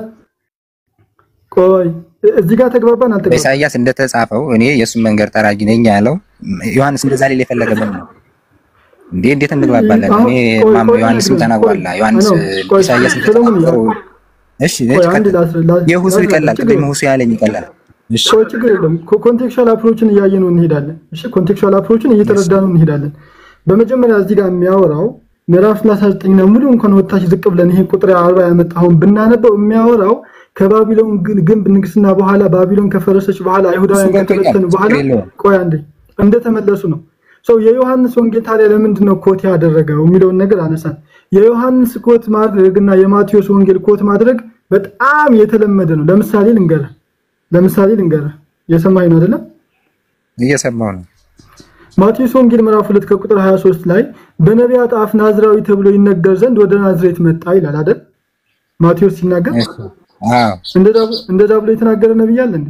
ቆይ እዚህ ጋር ተግባባን አልተግባባን? ኢሳይያስ እንደተጻፈው እኔ የሱን መንገድ ጠራጊ ነኝ ያለው ዮሐንስ እንደዛ ሊል የፈለገበት ነው። እንዴት እንግባባለን? እኔ ዮሐንስም ተናግሯል። ዮሐንስ ኢሳይያስ እንደተናገረው እሺ የሁሱ ይቀላል፣ ቅድም ሁሱ ያለኝ ይቀላል። እሺ ችግር የለም። ኮንቴክስቹዋል አፕሮችን እያየነው እንሄዳለን። እሺ ኮንቴክስቹዋል አፕሮችን እየተረዳነው እንሄዳለን። በመጀመሪያ እዚህ ጋር የሚያወራው ምዕራፍ 39 ነው። ሙሉ እንኳን ወጣች ዝቅ ብለን ይሄ ቁጥር 40 ያመጣውን ብናነበው የሚያወራው ከባቢሎን ግንብ ንግስና በኋላ ባቢሎን ከፈረሰች በኋላ አይሁዳውያን ከተበተኑ በኋላ ቆይ አንዴ እንደተመለሱ ነው። የዮሐንስ ወንጌል ታዲያ ለምንድን ነው ኮት ያደረገው የሚለውን ነገር አነሳን። የዮሐንስ ኮት ማድረግና የማቴዎስ ወንጌል ኮት ማድረግ በጣም የተለመደ ነው። ለምሳሌ ልንገርህ የሰማኸኝ ነው አይደል? እየሰማሁ ነው። ማቴዎስ ወንጌል ምዕራፍ 2 ከቁጥር 23 ላይ በነቢያት አፍ ናዝራዊ ተብሎ ይነገር ዘንድ ወደ ናዝሬት መጣ ይላል አይደል? ማቴዎስ ሲናገር እንደዛ ብሎ የተናገረ ነብይ አለ እንዴ?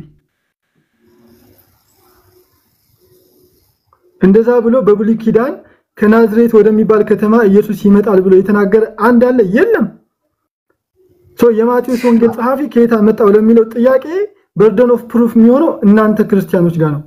እንደዛ ብሎ በብሉይ ኪዳን ከናዝሬት ወደሚባል ከተማ ኢየሱስ ይመጣል ብሎ የተናገረ አንድ አለ? የለም። የማቴዎስ ወንጌል ጸሐፊ ከየት መጣው ለሚለው ጥያቄ በርደን ኦፍ ፕሩፍ የሚሆነው እናንተ ክርስቲያኖች ጋር ነው።